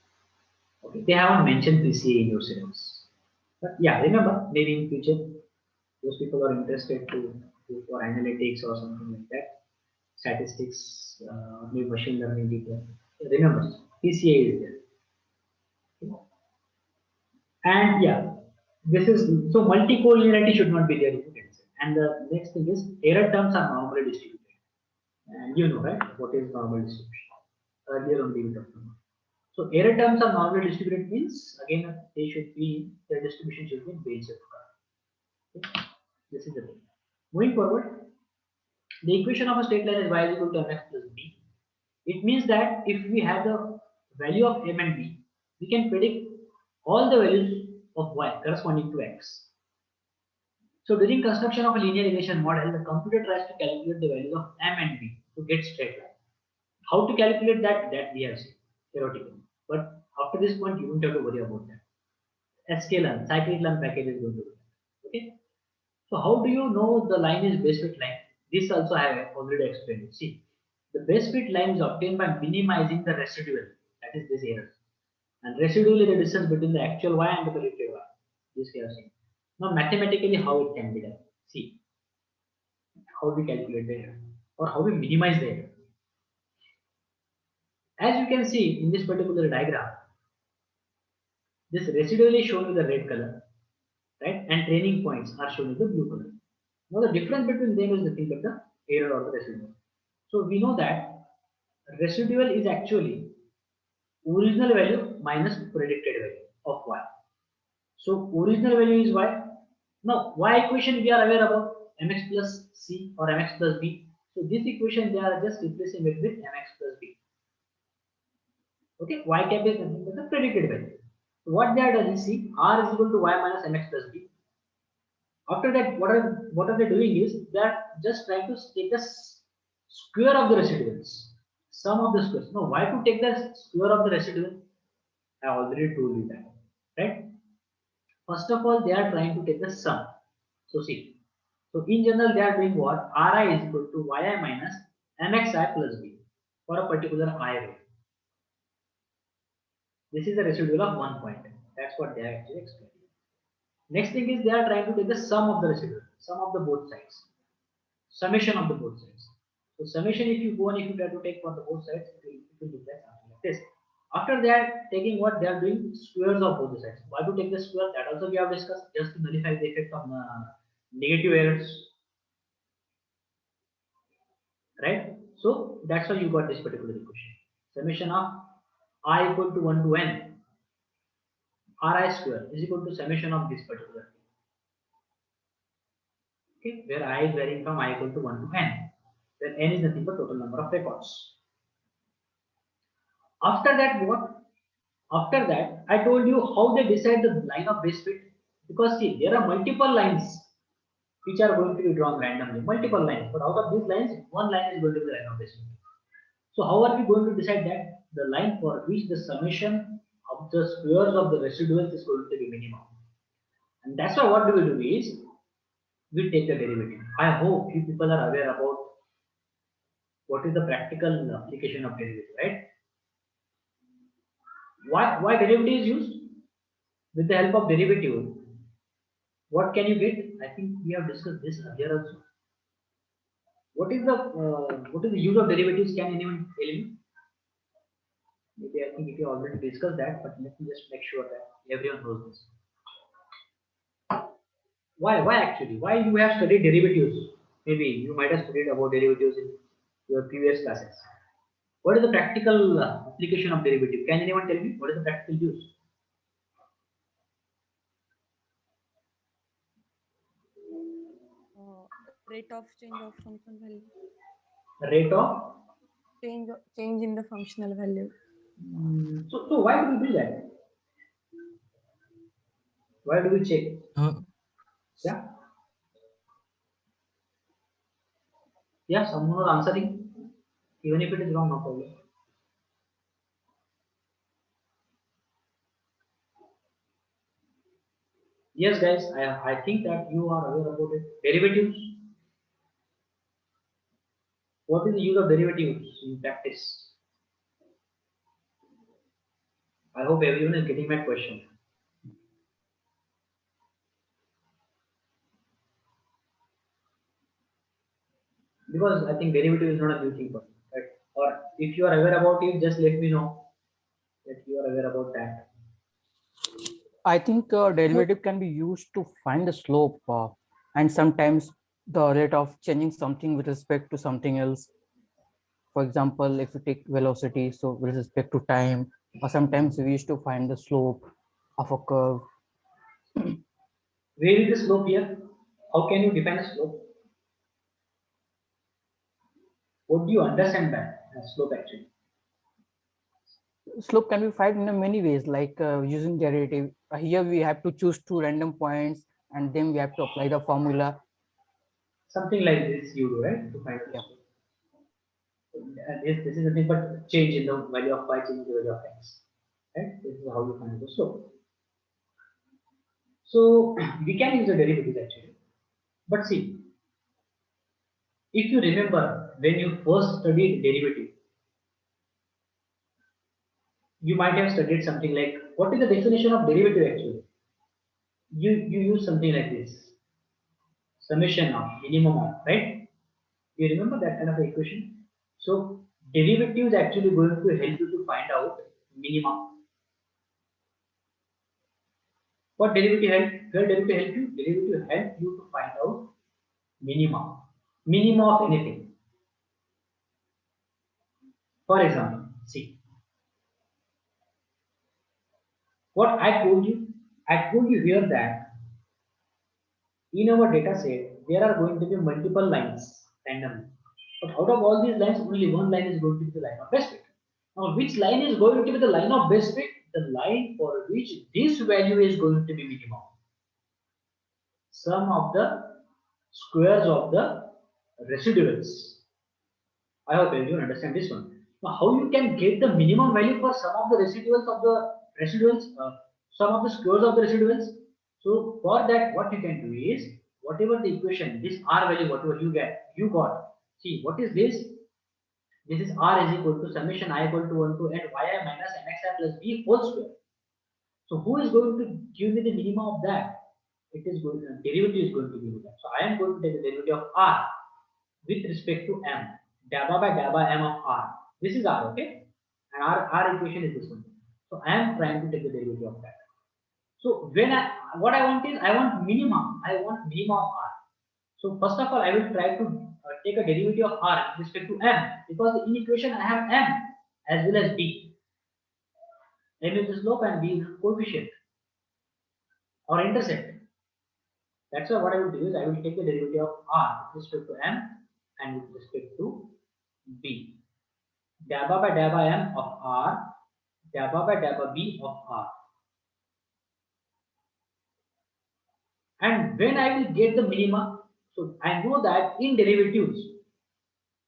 [SPEAKER 1] Okay, they haven't mentioned PCA in your syllabus. But yeah, remember, maybe in future, those people are interested to do for analytics or something like that, statistics, maybe machine learning deeper. Remember, PCA is there. Okay. And yeah, this is so multicollinearity should not be there. You can say. And the next thing is error terms are normally distributed. And you know, right? What is normal distribution? Earlier only we talked about. So error terms are normally distributed means again they should be the distribution should be in Bayes curve. Okay? This is the thing. Moving forward, the equation of a straight line is y is equal to mx plus b. It means that if we have the value of m and b, we can predict all the values of y corresponding to x. So during construction of a linear regression model, the computer tries to calculate the values of m and b to get straight line. How to calculate that? That we have seen theoretically. But after this point, you don't have to worry about that. sklearn, scikit-learn package is going to do that. Okay. So how do you know the line is best fit line? This also I have already explained. See, the best fit line is obtained by minimizing the residual, that is this error. And residual is the distance between the actual y and the predicted y. This we have seen. Now mathematically how it can be done. See, how we calculate the error or how we minimize the error. As you can see in this particular diagram, this residual is shown with the red color, right? And training points are shown with the blue color. Now the difference between them is nothing but the error or the residual. So we know that residual is actually original value minus predicted value of y. So original value is y. Now y equation we are aware about mx plus c or mx plus b. So this equation they are just replacing it with mx plus b. Okay, y cap is nothing but the predicted value. So what they are doing is see r is equal to y minus mx plus b. After that, what are they doing is they are just trying to take the square of the residuals, sum of the squares. No, why to take the square of the residual? I already told you that, right? First of all, they are trying to take the sum. So see, so in general, they are doing what? Ri is equal to yi minus mxi plus b for a particular I value. This is the residual of one point. That's what they are actually explaining. Next thing is they are trying to take the sum of the residual, sum of the both sides, summation of the both sides. So summation, if you go and if you try to take for the both sides, it will look like something like this. After that, taking what they are doing squares of both the sides. Why to take the square? That also we have discussed, just to nullify the effect of negative errors, right? So that's why you got this particular equation. Summation of I equal to 1 to n ri square is equal to summation of this particular thing. Okay, where I is varying from I equal to 1 to n, where n is nothing but total number of records. After that, what? After that, I told you how they decide the line of best fit. Because see, there are multiple lines which are going to be drawn randomly, multiple lines. But out of these lines, one line is going to be the line of best fit. So how are we going to decide that? The line for which the summation of the squares of the residuals is going to be minimum. And that's why what we will do is, we take the derivative. I hope you people are aware about what is the practical application of derivative, right? Why derivative is used? With the help of derivative, what can you get? I think we have discussed this earlier also. What is the use of derivatives? Can anyone tell me? Maybe I think we already discussed that, but let me just make sure that everyone knows this. Why actually? Why you have studied derivatives maybe you might have studied about derivatives in your previous classes. What is the practical application of derivative? Can anyone tell me what is the practical use?
[SPEAKER 3] Rate of change of functional value.
[SPEAKER 1] Rate of
[SPEAKER 3] Change in the functional value.
[SPEAKER 1] so why do we do that? Why do we check? Yeah, yeah. Someone was answering, even if it is wrong, no problem. Yes, guys. I think that you are aware about it. Derivatives. What is the use of derivatives in practice? I hope everyone is getting my question. Because I think derivative is not a new thing for me, right? Or if you are aware about it, just let me know that you are aware about that.
[SPEAKER 4] I think derivative can be used to find the slope and sometimes the rate of changing something with respect to something else. For example, if you take velocity, so with respect to time, or sometimes we used to find the slope of a curve.
[SPEAKER 1] Where is the slope here? How can you define a slope? What do you understand by slope actually?
[SPEAKER 4] Slope can be found in many ways, like using derivative. Here we have to choose two random points and then we have to apply the formula.
[SPEAKER 1] Something like this you do, right? To find the
[SPEAKER 4] Yeah.
[SPEAKER 1] slope. This is nothing but change in the value of y, change in the value of x. Right? This is how you find the slope. So we can use the derivatives actually. But see, if you remember when you first studied derivative, you might have studied something like what is the definition of derivative actually? You use something like this, summation of minimum of, right? You remember that kind of equation? So derivative is actually going to help you to find out minimum. What derivative help? Where derivative help you? Derivative help you to find out minimum. Minimum of anything. For example, see what I told you. I told you here that in our data set there are going to be multiple lines randomly. But out of all these lines, only one line is going to be the line of best fit. Now, which line is going to be the line of best fit? The line for which this value is going to be minimum. Sum of the squares of the residuals. I hope everyone understand this one. Now, how you can get the minimum value for sum of the residuals, sum of the squares of the residuals? So for that, what you can do is whatever the equation, this r value, whatever you got. See, what is this? This is r is equal to summation I equal to 1 to n yi minus mxi plus b whole square. So who is going to give me the minimum of that? It is going to, derivative is going to give me that. So I am going to take the derivative of r with respect to m. Dabba by dabba m of r. This is r, okay? And r equation is this one. So I am trying to take the derivative of that. So what I want is I want minimum. I want minimum of r. So first of all, I will try to take a derivative of r with respect to m, because in equation I have m as well as b. M is the slope and b is the coefficient or intercept. That's why what I will do is I will take the derivative of r with respect to m and with respect to b. Dabba by dabba m of r, dabba by dabba b of r. And when I will get the minima, so I know that in derivatives,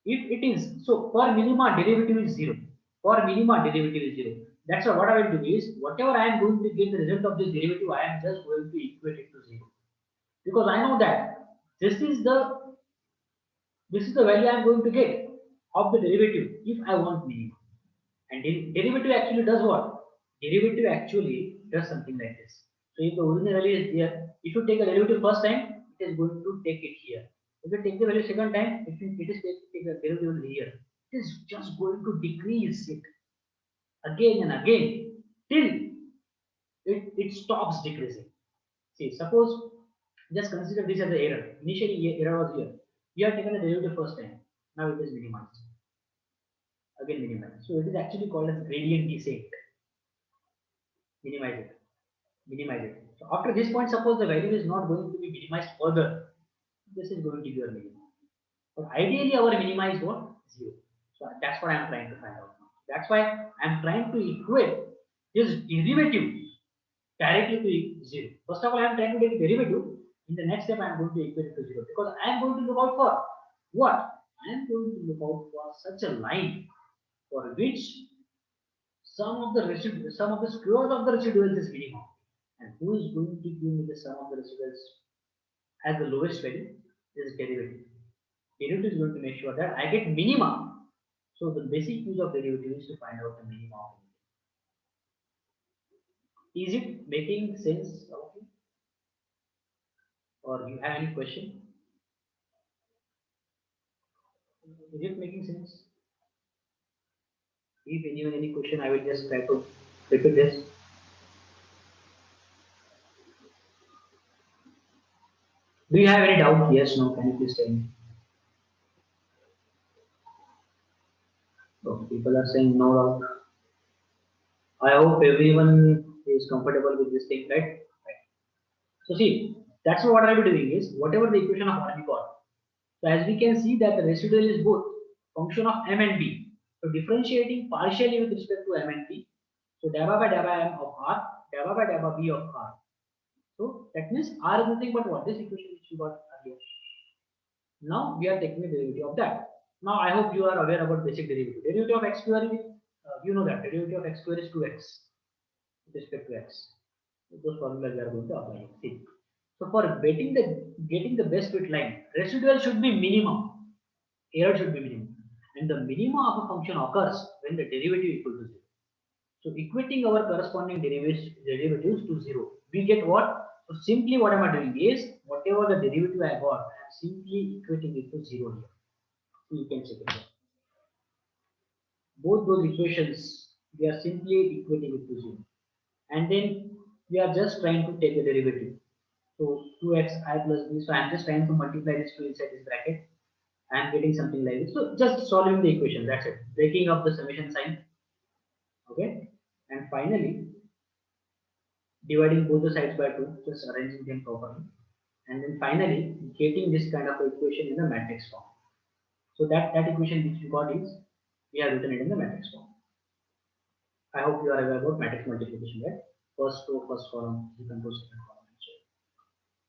[SPEAKER 1] if it is, so for minima derivative is 0. For minima derivative is 0. That's why what I will do is, whatever I am going to get the result of this derivative, I am just going to equate it to 0. Because I know that this is the value I am going to get of the derivative if I want minimum. And derivative actually does what? Derivative actually does something like this. So if the original value is there, if you take a derivative first time, it is going to take it here. If you take the value second time, it is take a derivative here. It is just going to decrease it again and again till it stops decreasing. See, suppose just consider this as an error. Initially, error was here. We have taken the derivative first time. Now it is minimized. Again minimized. So it is actually called as gradient descent. Minimize it. Minimize it. So after this point, suppose the value is not going to be minimized further. This is going to be your minimum. But ideally, our minima is what? 0. So that's what I am trying to find out now. That's why I am trying to equate this derivative directly to 0. First of all, I am trying to take a derivative. In the next step, I am going to equate it to 0 because I am going to look out for what? I am going to look out for such a line for which sum of the squares of the residuals is minimum. And who is going to give me the sum of the residuals as the lowest value? This is derivative. Derivative is going to make sure that I get minima. So the basic use of derivative is to find out the minima of it. Is it making sense? Okay. Or you have any question? Is it making sense? If anyone any question, I will just try to repeat this. Do you have any doubt? Yes, no? Can you please tell me? So people are saying no doubt. I hope everyone is comfortable with this thing, right? Right. So see, that's what I will be doing is whatever the equation of R we got. So as we can see that the residual is both function of m and b. So differentiating partially with respect to m and b. So dabba by dabba m of r, dabba by dabba b of r. So that means r is nothing but what? This equation which we got earlier. Now we are taking the derivative of that. Now I hope you are aware about basic derivative. Derivative of x square is, you know that derivative of x square is 2x with respect to x. Those formulas we are going to apply. See. So for getting the best fit line, residual should be minimum. Error should be minimum. And the minimum of a function occurs when the derivative equal to 0. So equating our corresponding derivatives to 0, we get what? So simply what am I doing is whatever the derivative I got, I am simply equating it to 0 here. So you can check it out. Both those equations, we are simply equating it to 0. And then we are just trying to take the derivative. So 2x I plus b. So I am just trying to multiply this to inside this bracket. I am getting something like this. So just solving the equation. That's it. Breaking up the summation sign. Okay. And finally, dividing both the sides by 2. Just arranging them properly. And then finally, getting this kind of equation in the matrix form. So that equation which we got is we have written it in the matrix form. I hope you are aware about matrix multiplication, right? First row, first column, second row, second column.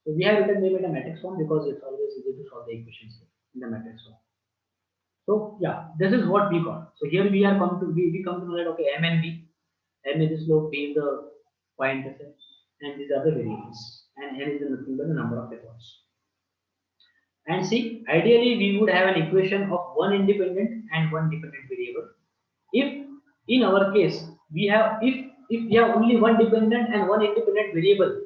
[SPEAKER 1] So we have written them in a matrix form because it's always easy to solve the equations in the matrix form. So yeah, this is what we got. So here we are come to we come to know that okay, m and b, m is the slope, b is the y-intercept, and these are the variables, and n is nothing but the number of efforts. And see, ideally we would have an equation of one independent and one dependent variable. If in our case we have if we have only one dependent and one independent variable,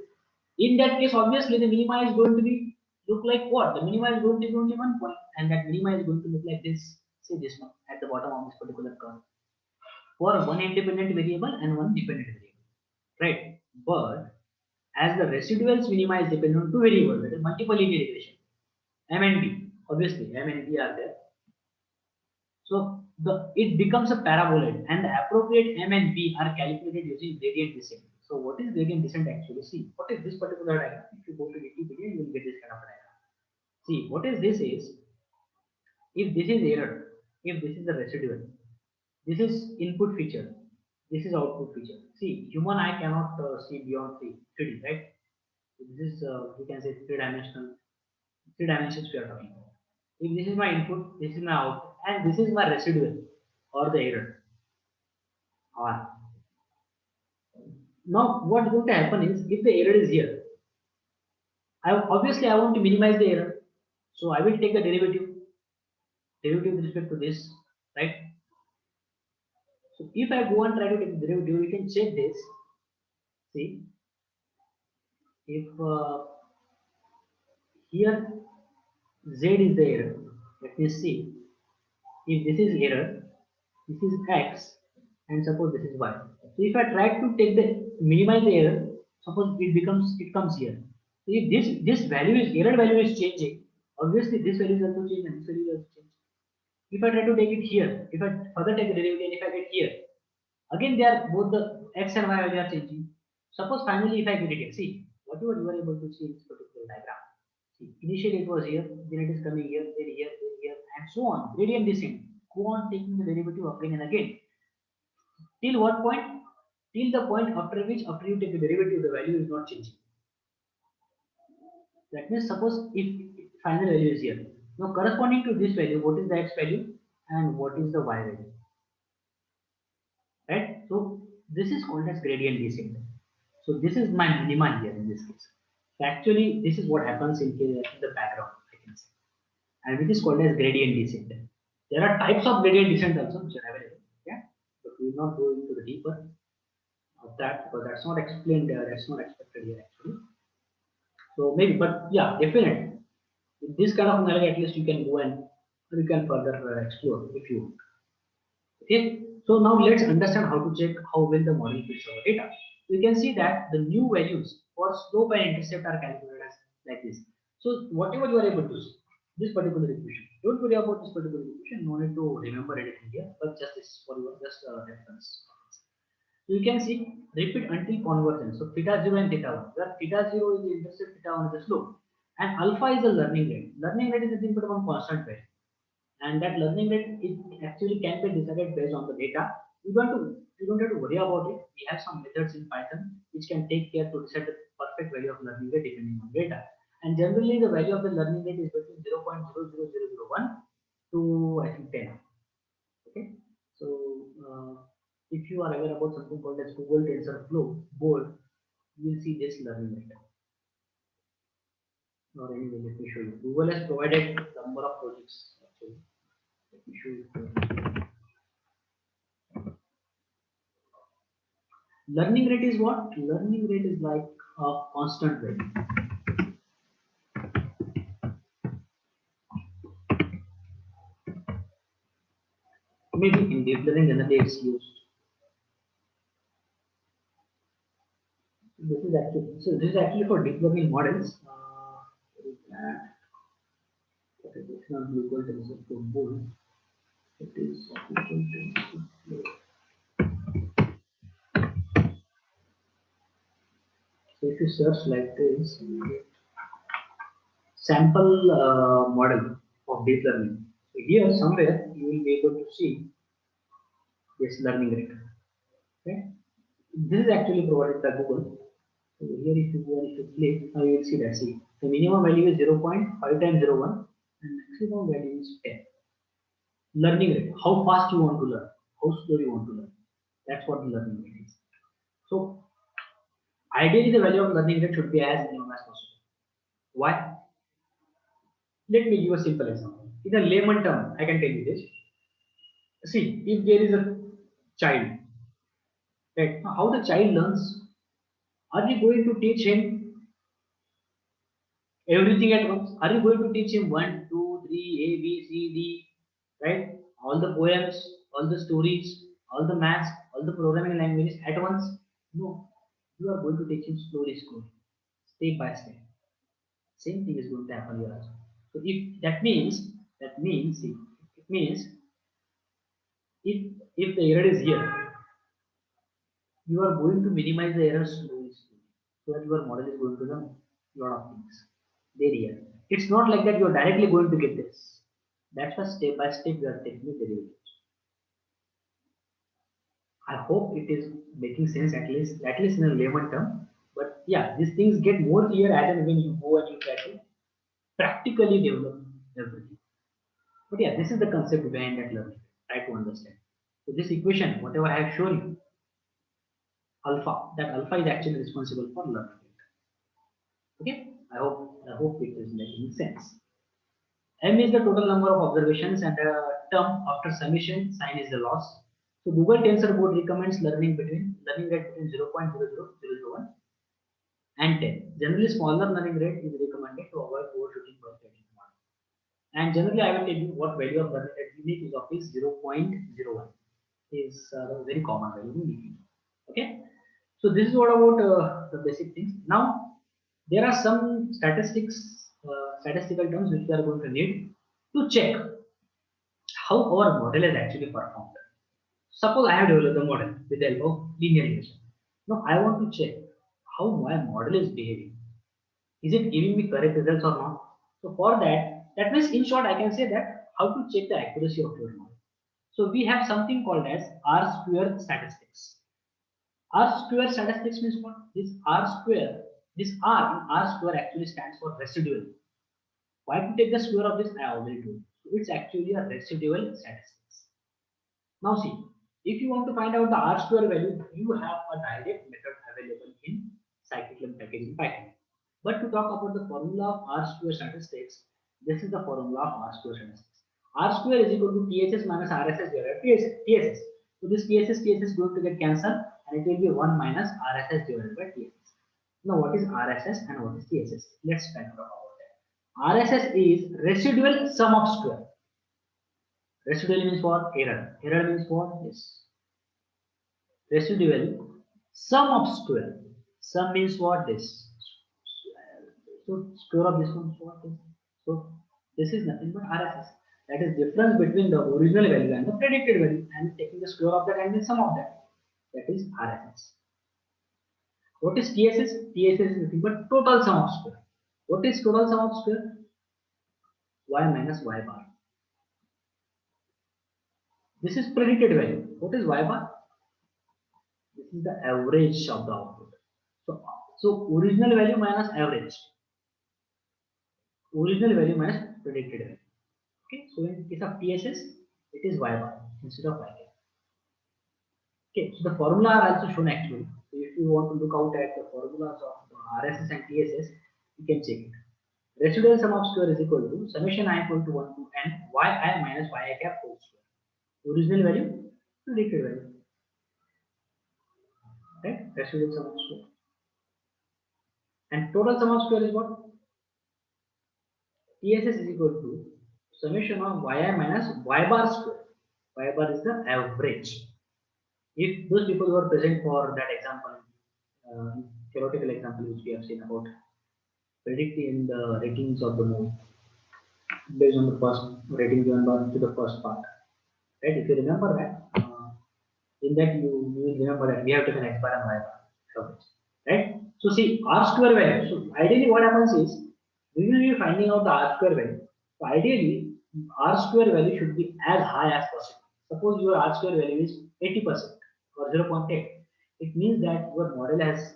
[SPEAKER 1] in that case obviously the minima is going to be look like what? The minima is going to be only 1 point, and that minima is going to look like this. Say this one at the bottom of this particular curve for one independent variable and one dependent variable, right? But as the residuals minima is dependent on two variables, that is multiple linear regression, m and b. Obviously m and b are there. So it becomes a paraboloid, and the appropriate m and b are calculated using gradient descent. So what is gradient descent actually? See, what is this particular diagram? If you go to Wikipedia, you will get this kind of diagram. See, what is this is, if this is error, if this is the residual, this is input feature, this is output feature. See, human eye cannot see beyond 3D, right? This is, you can say, three dimensions we are talking about. If this is my input, this is my output, and this is my residual or the error R. Now, what's going to happen is, if the error is here, obviously I want to minimize the error, so I will take the derivative with respect to this, right? So if I go and try to take the derivative, we can check this. See, if here z is the error, let me see. If this is error, this is x, and suppose this is y. So if I try to take the minimize the error, suppose it comes here. So if this value is error value is changing, Obviously, this value is also change and this value is also change. If I try to take it here, if I further take a derivative, if I get here, again they are both the x and y value are changing. Suppose finally if I get it here, see whatever you are able to see in this particular diagram. See, initially it was here, then it is coming here, then here, and so on. Gradient descent. Go on taking the derivative again and again. Till what point? Till the point after which, after you take the derivative, the value is not changing. That means suppose if final value is here. Now corresponding to this value, what is the x value and what is the y value? Right? So this is called as gradient descent. So this is my minima here in this case. So actually, this is what happens in the background, I can say, and which is called as gradient descent. There are types of gradient descent also which are available. Yeah, but we will not go into the deeper of that because that's not explained there. That's not expected here actually. So maybe, but yeah, definitely. With this kind of analogy, at least you can go and you can further explore if you want. Okay, so now let's understand how to check how well the model fits our data. We can see that the new values for slope and intercept are calculated as like this. So whatever you are able to see, this particular equation, don't worry about this particular equation, no need to remember anything here, but just this for your just reference. So you can see repeat until convergence. So theta 0 and theta 1, where theta 0 is the intercept, theta 1 is the slope, and alpha is the learning rate. Learning rate is nothing but one constant value, and that learning rate it actually can be decided based on the data. You don't have to worry about it. We have some methods in Python which can take care to decide the perfect value of learning rate depending on data. And generally, the value of the learning rate is between 0.00001 to I think 10. Okay, so if you are aware about something called as Google TensorFlow board, you will see this learning rate. Or anyway, let me show you. Google has provided number of projects actually. Let me show you. Learning rate is what? Learning rate is like a constant value. Maybe in deep learning generally it's used. This is actually for deep learning models. It's not Google TensorFlow board. It is Google TensorFlow. So if you search like this, sample model of deep learning. So here somewhere you will be able to see this learning rate. Okay, this is actually provided by Google. So here if you go and if you click, now you will see that. See, the minimum value is 0.5 times 01 and maximum value is 10. Learning rate, how fast you want to learn, how slow you want to learn. That's what the learning rate is. So ideally the value of learning rate should be as minimum as possible. Why? Let me give a simple example. In a layman term, I can tell you this. See, if there is a child, right? How the child learns? Are you going to teach him everything at once? Are you going to teach him 1, 2, 3, A, B, C, D, right? All the poems, all the stories, all the maths, all the programming languages at once? No. You are going to teach him slowly, step by step. Same thing is going to happen here also. So if that means, see, it means if the error is here, you are going to minimize the errors slowly, so that your model is going to learn a lot of things. There here. It's not like that you are directly going to get this. That's why step by step you are taking the derivatives. I hope it is making sense at least in a layman term. But yeah, these things get more clear as and when you go and you try to practically develop everything. But yeah, this is the concept behind that learning. Try to understand. So this equation, whatever I have shown you, alpha, that alpha is actually responsible for learning. Okay, I hope it is making sense. M is the total number of observations and the term after summation sign is the loss. So Google Tensor Board recommends learning rate between 0.00001 and 10. Generally, smaller learning rate is recommended to avoid overshooting per training model. And generally, I will tell you what value of learning rate unique is of is 0.01 is a very common value. Okay, so this is what about the basic things. Now there are some statistics statistical terms which we are going to need to check how our model is actually performed. Suppose I have developed a model with the help of linear regression. Now I want to check how my model is behaving. Is it giving me correct results or not? So for that, that means in short, I can say that how to check the accuracy of your model. So we have something called as R-square statistics. R-square statistics means what? This R-square, this R in R-square actually stands for residual. Why to take the square of this? I already told you. So it's actually a residual statistics. Now see, if you want to find out the R-square value, you have a direct method available in scikit-learn package in Python. But to talk about the formula of R-square statistics, this is the formula of R-square statistics. R-square is equal to TSS minus RSS divided by TSS. So this TSS is going to get cancelled and it will be 1 minus RSS divided by TSS. Now what is RSS and what is TSS? Let's talk about that. RSS is residual sum of square. Residual means what? Error. Error means what? Yes. Residual sum of square. Sum means what? This. So square of this one is what? This. So this is nothing but RSS. That is difference between the original value and the predicted value, and taking the square of that and the sum of that. That is RSS. What is TSS? TSS is nothing but total sum of square. What is total sum of square? Y minus Y bar. This is predicted value. What is Y bar? This is the average of the output. So original value minus average. Original value minus predicted value. Okay, so in case of TSS, it is Y bar instead of Y cap. Okay, so the formula are also shown actually. So if you want to look out at the formulas of RSS and TSS, you can check it. Residual sum of square is equal to summation I equal to 1 to n yi minus yi cap whole square. Original value, predicted value. Right? Residual sum of square. And total sum of square is what? TSS is equal to summation of yi minus y bar square. Y bar is the average. If those people who are present for that example, theoretical example which we have seen about predicting the ratings of the movie based on the first rating given to the first part, right? If you remember that, in that you will remember that we have taken x bar and y bar, right? So see R square value. So ideally, what happens is we will be finding out the R square value. So ideally, R square value should be as high as possible. Suppose your R square value is 80% or 0.8. It means that your model has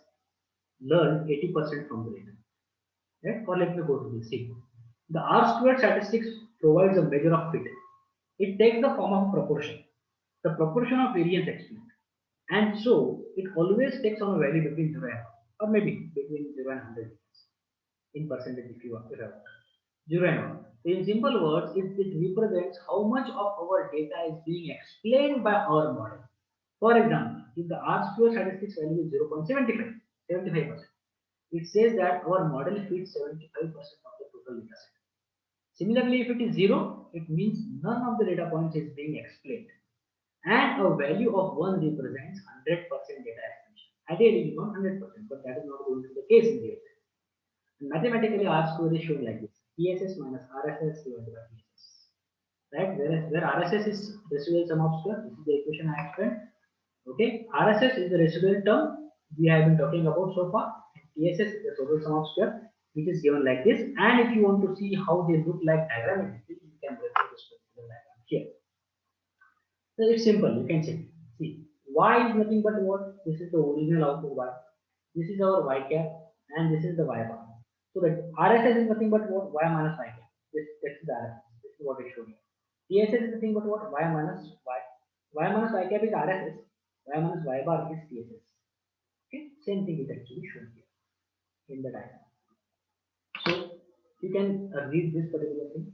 [SPEAKER 1] learned 80% from the data. Right? Or let me go to this. See, the R squared statistics provides a measure of fit. It takes the form of proportion, the proportion of variance explained, and so it always takes on a value between 0 and 1, or maybe between 0 and 100 in percentage if you want. 0 and 1. In simple words, it represents how much of our data is being explained by our model. For example, if the R square statistics value is 0.75, 75%, it says that our model fits 75% of the total data set. Similarly, if it is 0, it means none of the data points is being explained. And a value of 1 represents 100% data explanation. Ideally, we want 100%, but that is not going to be the case in real time. Mathematically, R square is shown like this: TSS minus RSS divided by TSS. Right? Where RSS is residual sum of square, this is the equation I explained. Okay, RSS is the residual term we have been talking about so far. TSS is the total sum of square, which is given like this. And if you want to see how they look like diagrammatically, you can refer this particular diagram here. So it's simple. You can check. See, y is nothing but what? This is the original output y. This is our y cap, and this is the y bar. So that RSS is nothing but what? Y minus y cap. This is the RSS. This is what I showed you. TSS is nothing but what? Y minus y. Y minus y cap is RSS. Y minus y bar is TSS. Okay, same thing is actually shown here in the diagram. So you can read this particular thing.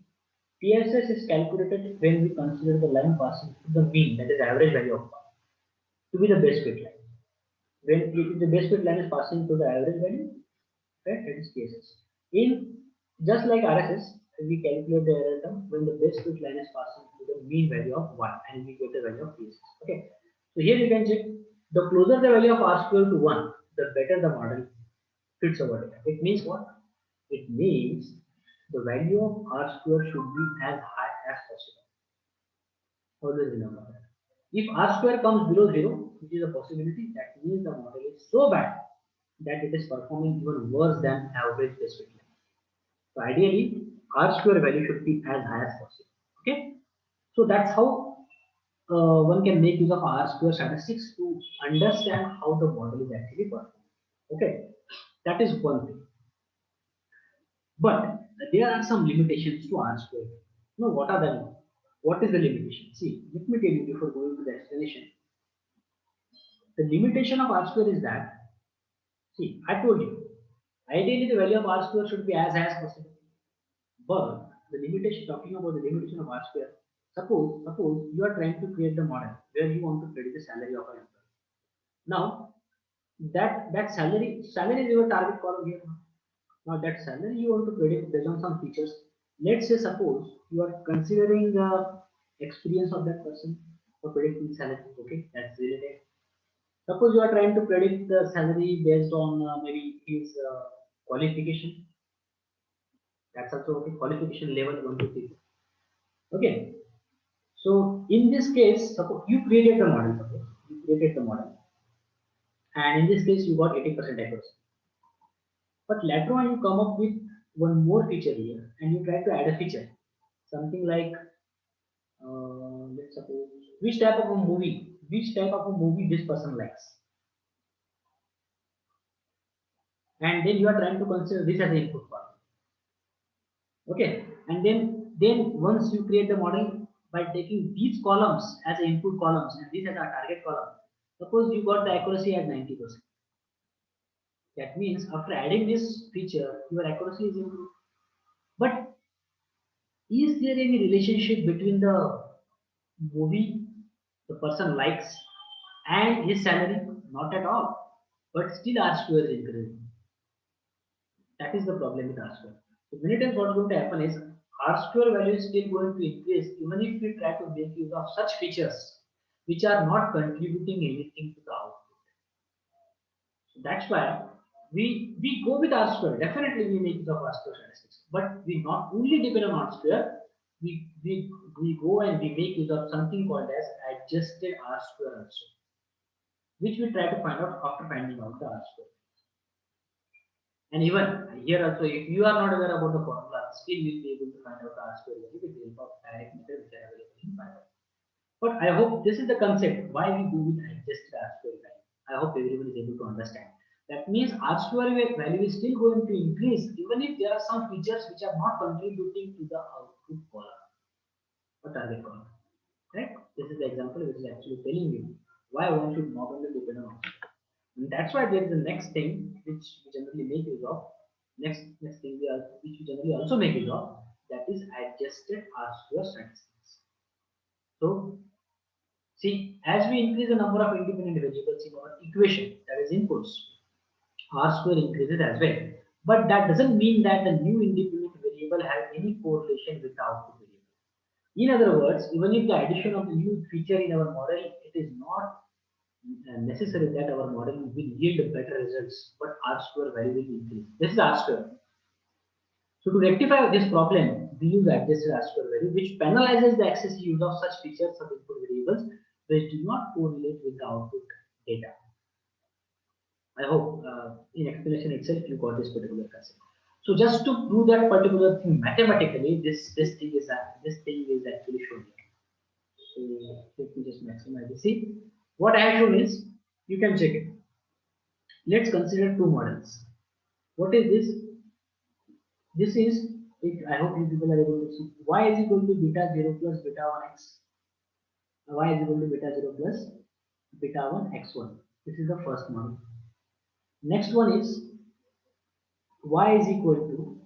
[SPEAKER 1] TSS is calculated when we consider the line passing through the mean, that is average value of y, to be the best fit line. When the best fit line is passing through the average value, right, that is TSS. In just like RSS, we calculate the error term when the best fit line is passing through the mean value of y, and we get the value of TSS. Okay, so here you can check. The closer the value of R square to 1, the better the model fits our data. It means what? It means the value of r square should be as high as possible. Always remember that. If r square comes below 0, which is a possibility, that means the model is so bad that it is performing even worse than average test fit line. So ideally, r square value should be as high as possible. Okay, so that's how one can make use of r square statistics to understand how the model is actually performing. Okay, that is one thing. But there are some limitations to r square. Now, what are them? What is the limitation? See, let me tell you before going to the explanation. The limitation of r square is that, see, I told you, ideally the value of r square should be as high as possible. But the limitation, talking about the limitation of r square, suppose you are trying to create the model where you want to predict the salary of an employee. Now, that salary is your target column here. Now that salary you want to predict based on some features. Let's say suppose you are considering the experience of that person for predicting salary. Okay, that's related. Suppose you are trying to predict the salary based on maybe his qualification. That's also okay. Qualification level 1 to 3. Okay. So in this case, suppose you created the model. Suppose you created the model, and in this case you got 80% accuracy. But later on you come up with one more feature here, and you try to add a feature, something like let's suppose which type of a movie this person likes, and then you are trying to consider this as an input part. Okay, and then once you create the model by taking these columns as input columns and this as our target column, suppose you got the accuracy at 90%. That means after adding this feature, your accuracy is improved. But is there any relationship between the movie the person likes and his salary? Not at all. But still R square is increasing. That is the problem with R square. So many times what is going to happen is R square value is still going to increase even if we try to make use of such features which are not contributing anything to the output. So that's why we go with R square. Definitely we make use of R square statistics, but we not only depend on R square, we go and we make use of something called as adjusted R square also, which we try to find out after finding out the R square. And even here also, if you are not aware about the formula, still you will be able to find out the R square value with the help of direct method which are available in Python. But I hope this is the concept why we go with adjusted R square value. I hope everyone is able to understand. That means R square value is still going to increase even if there are some features which are not contributing to the output column or target column. Right? This is the example which is actually telling you why one should not only depend on R square. And that's why there is the next thing which we generally make use of. Next thing which we generally also make use of, that is adjusted R square statistics. So see, as we increase the number of independent variables in our equation, that is inputs, R square increases as well. But that doesn't mean that the new independent variable has any correlation with the output variable. In other words, even if the addition of the new feature in our model, it is not necessary that our model will yield better results, but R square value will increase. This is R square. So to rectify this problem, we use adjusted R square value, which penalizes the excessive use of such features of input variables which do not correlate with the output data. I hope in explanation itself you got this particular concept. So just to prove that particular thing mathematically, this thing is actually shown here. So let me just maximize this. See, what I have shown is, you can check it. Let's consider two models. What is this? This is, I hope you people are able to see, y is equal to beta 0 plus beta 1 x. Y is equal to beta 0 plus beta 1 x1. This is the first model. Next one is y is equal to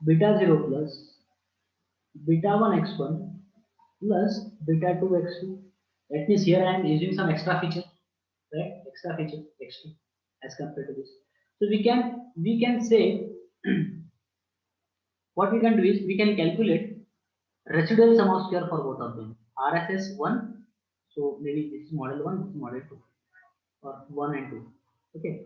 [SPEAKER 1] beta 0 plus beta 1 x1 plus beta 2 x2. That means here I am using some extra feature, right? Extra feature x2 as compared to this. So we can say what we can do is we can calculate residual sum of square for both of them. RSS 1, so maybe this is model 1, this is model 2, or 1 and 2. Okay,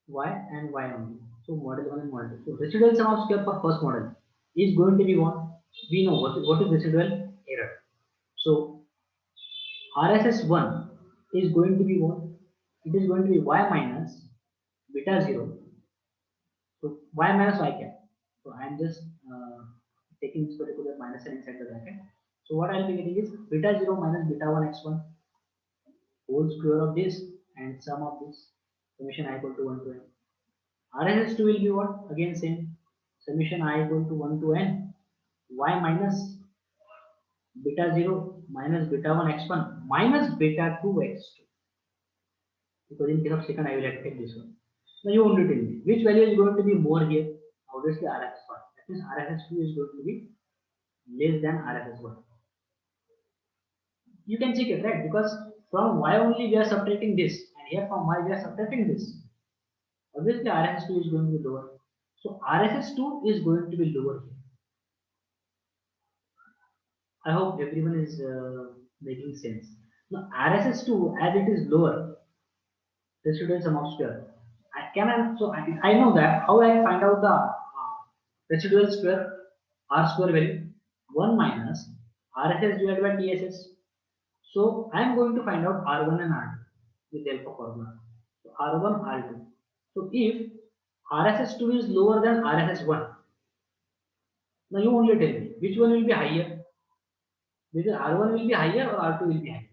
[SPEAKER 1] y and y only. So model 1 and model 2. So residual sum of square for first model is going to be what? We know what is residual error. So RSS1 is going to be what? It is going to be y minus beta 0. So y minus y cap. So I am just taking this particular minus sign inside the bracket. So what I will be getting is beta 0 minus beta 1 x1 whole square of this and sum of this summation I equal to 1 to n. RSS2 will be what? Again same summation I equal to 1 to n y minus beta 0 minus beta 1 x1 minus beta 2 x2, because in case of second I will have to take this one. Now you only tell me which value is going to be more here. Obviously RSS1. That means RSS2 is going to be less than RSS1. You can check it, right? Because from y only we are subtracting this, and here from y we are subtracting this. Obviously RSS2 is going to be lower. So RSS2 is going to be lower here. I hope everyone is making sense. Now RSS2, as it is lower, residual sum of square. I know that how I find out the residual square r square value 1 minus RSS divided by TSS. So I am going to find out R1 and R2 with the help of formula. So R1, R2. So if RSS2 is lower than RSS1, now you only tell me which one will be higher. Whether R1 will be higher or R2 will be higher.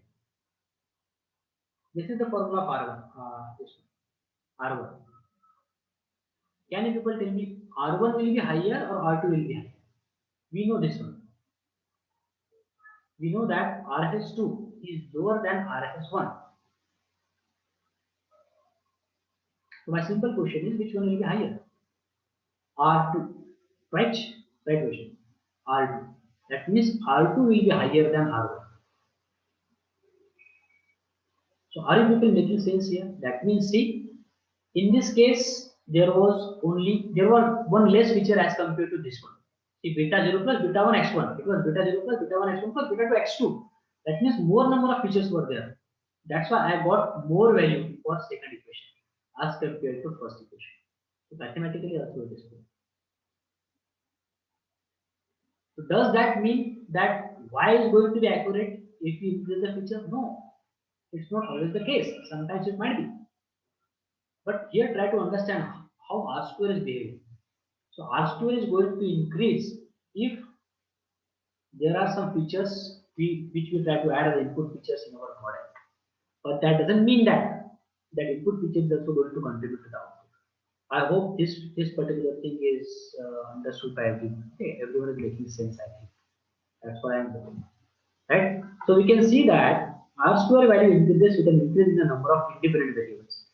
[SPEAKER 1] This is the formula of R1. This one, R1. Can you people tell me R1 will be higher or R2 will be higher? We know this one. We know that RSS2 is lower than RSS1. So my simple question is which one will be higher? R2. Right? Right question. R2. That means R2 will be higher than R1. So are you people making sense here? That means see, in this case there was one less feature as compared to this one. See, beta 0 plus beta 1 x1. It was beta 0 plus beta 1 x1 plus beta 2 x2. That means more number of features were there. That's why I got more value for second equation as compared to first equation. So mathematically also it is good. So does that mean that y is going to be accurate if you increase the feature? No, it's not always the case. Sometimes it might be. But here try to understand how R square is behaving. So R square is going to increase if there are some features which we try to add as input features in our model. But that doesn't mean that input feature is also going to contribute to the output. I hope this particular thing is understood by everyone. Okay, everyone is making sense, I think. That's why I'm doing. Right? So we can see that R square value increases with an increase in the number of independent variables.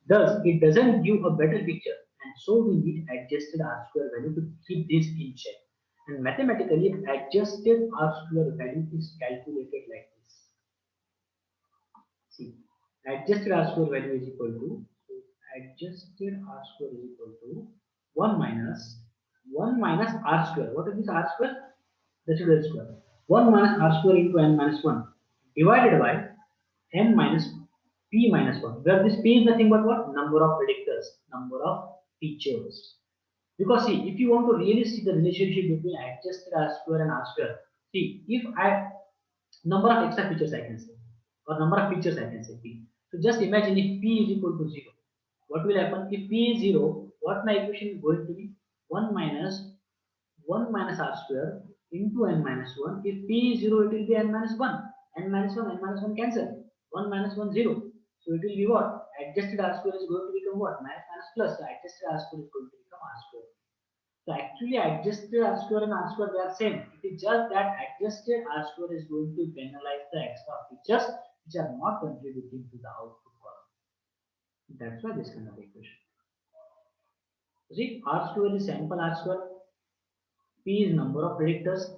[SPEAKER 1] Thus, it doesn't give a better picture, and so we need adjusted R square value to keep this in check. And mathematically, adjusted R square value is calculated like this. See, adjusted R square value is equal to, adjusted R square is equal to 1 minus R square. What is this R square? Residual square. 1 minus R square into n minus 1 divided by n minus p minus 1. Where this p is nothing but what? Number of predictors, number of features. Because see, if you want to really see the relationship between adjusted R square and R square, see, if I number of extra features I can say, or number of features I can say p. So just imagine if p is equal to 0. What will happen? If p is 0, what my equation is going to be? 1 minus R square into n minus 1. If p is 0, it will be n minus 1. N minus 1 cancel. 1 minus 1, 0. So it will be what? Adjusted R square is going to become what? Minus plus. So adjusted R square is going to become R square. So actually adjusted R square and R square they are same. It is just that adjusted R square is going to penalize the extra features which are not contributing to the output column. That's why this kind of equation. See, R square is sample R square, P is number of predictors,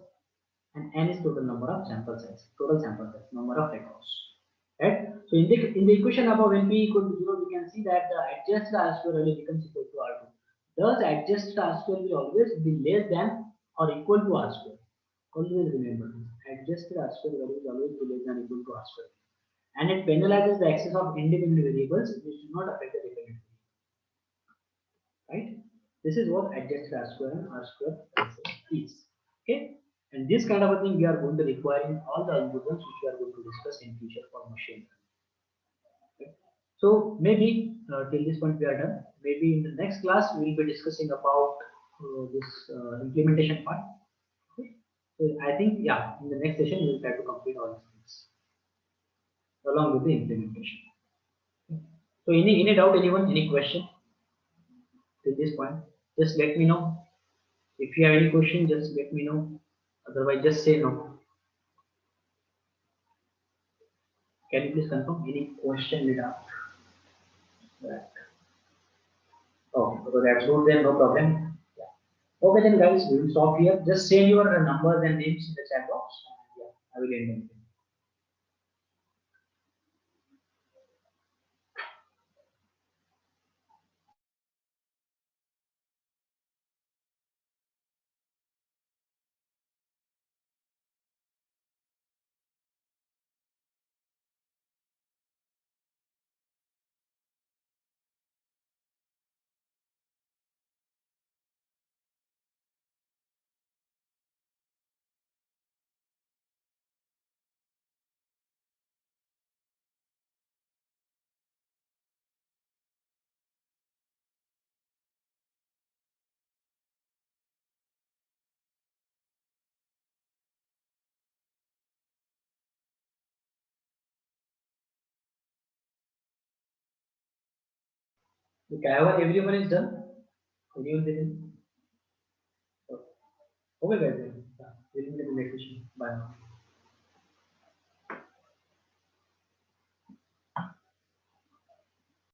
[SPEAKER 1] and N is total number of sample size, number of records. Right? So in the equation above, when P equal to 0, we can see that the adjusted R square value becomes equal to R2. Thus, adjusted R square will always be less than or equal to R square. Always remember this. Adjusted R square value will always be less than or equal to R square. And it penalizes the access of independent variables which do not affect the dependent variable. Right? This is what adjusted R square and R square is. Okay, and this kind of a thing we are going to require in all the algorithms which we are going to discuss in future for machine learning. Okay. So maybe till this point we are done. Maybe in the next class we will be discussing about this implementation part. Okay. So I think yeah, in the next session we will try to complete all these things along with the implementation. Okay. So any doubt, anyone, any question till this point? Just let me know. If you have any question, just let me know. Otherwise, just say no. Can you please confirm any question you have? Right. Oh, so that's good then, no problem. Yeah. Okay then guys, we will stop here. Just send your numbers and names in the chat box. Yeah, I will end it. Okay, everyone is done. Anyone didn't? Okay guys, yeah. We'll meet in the next session. Bye.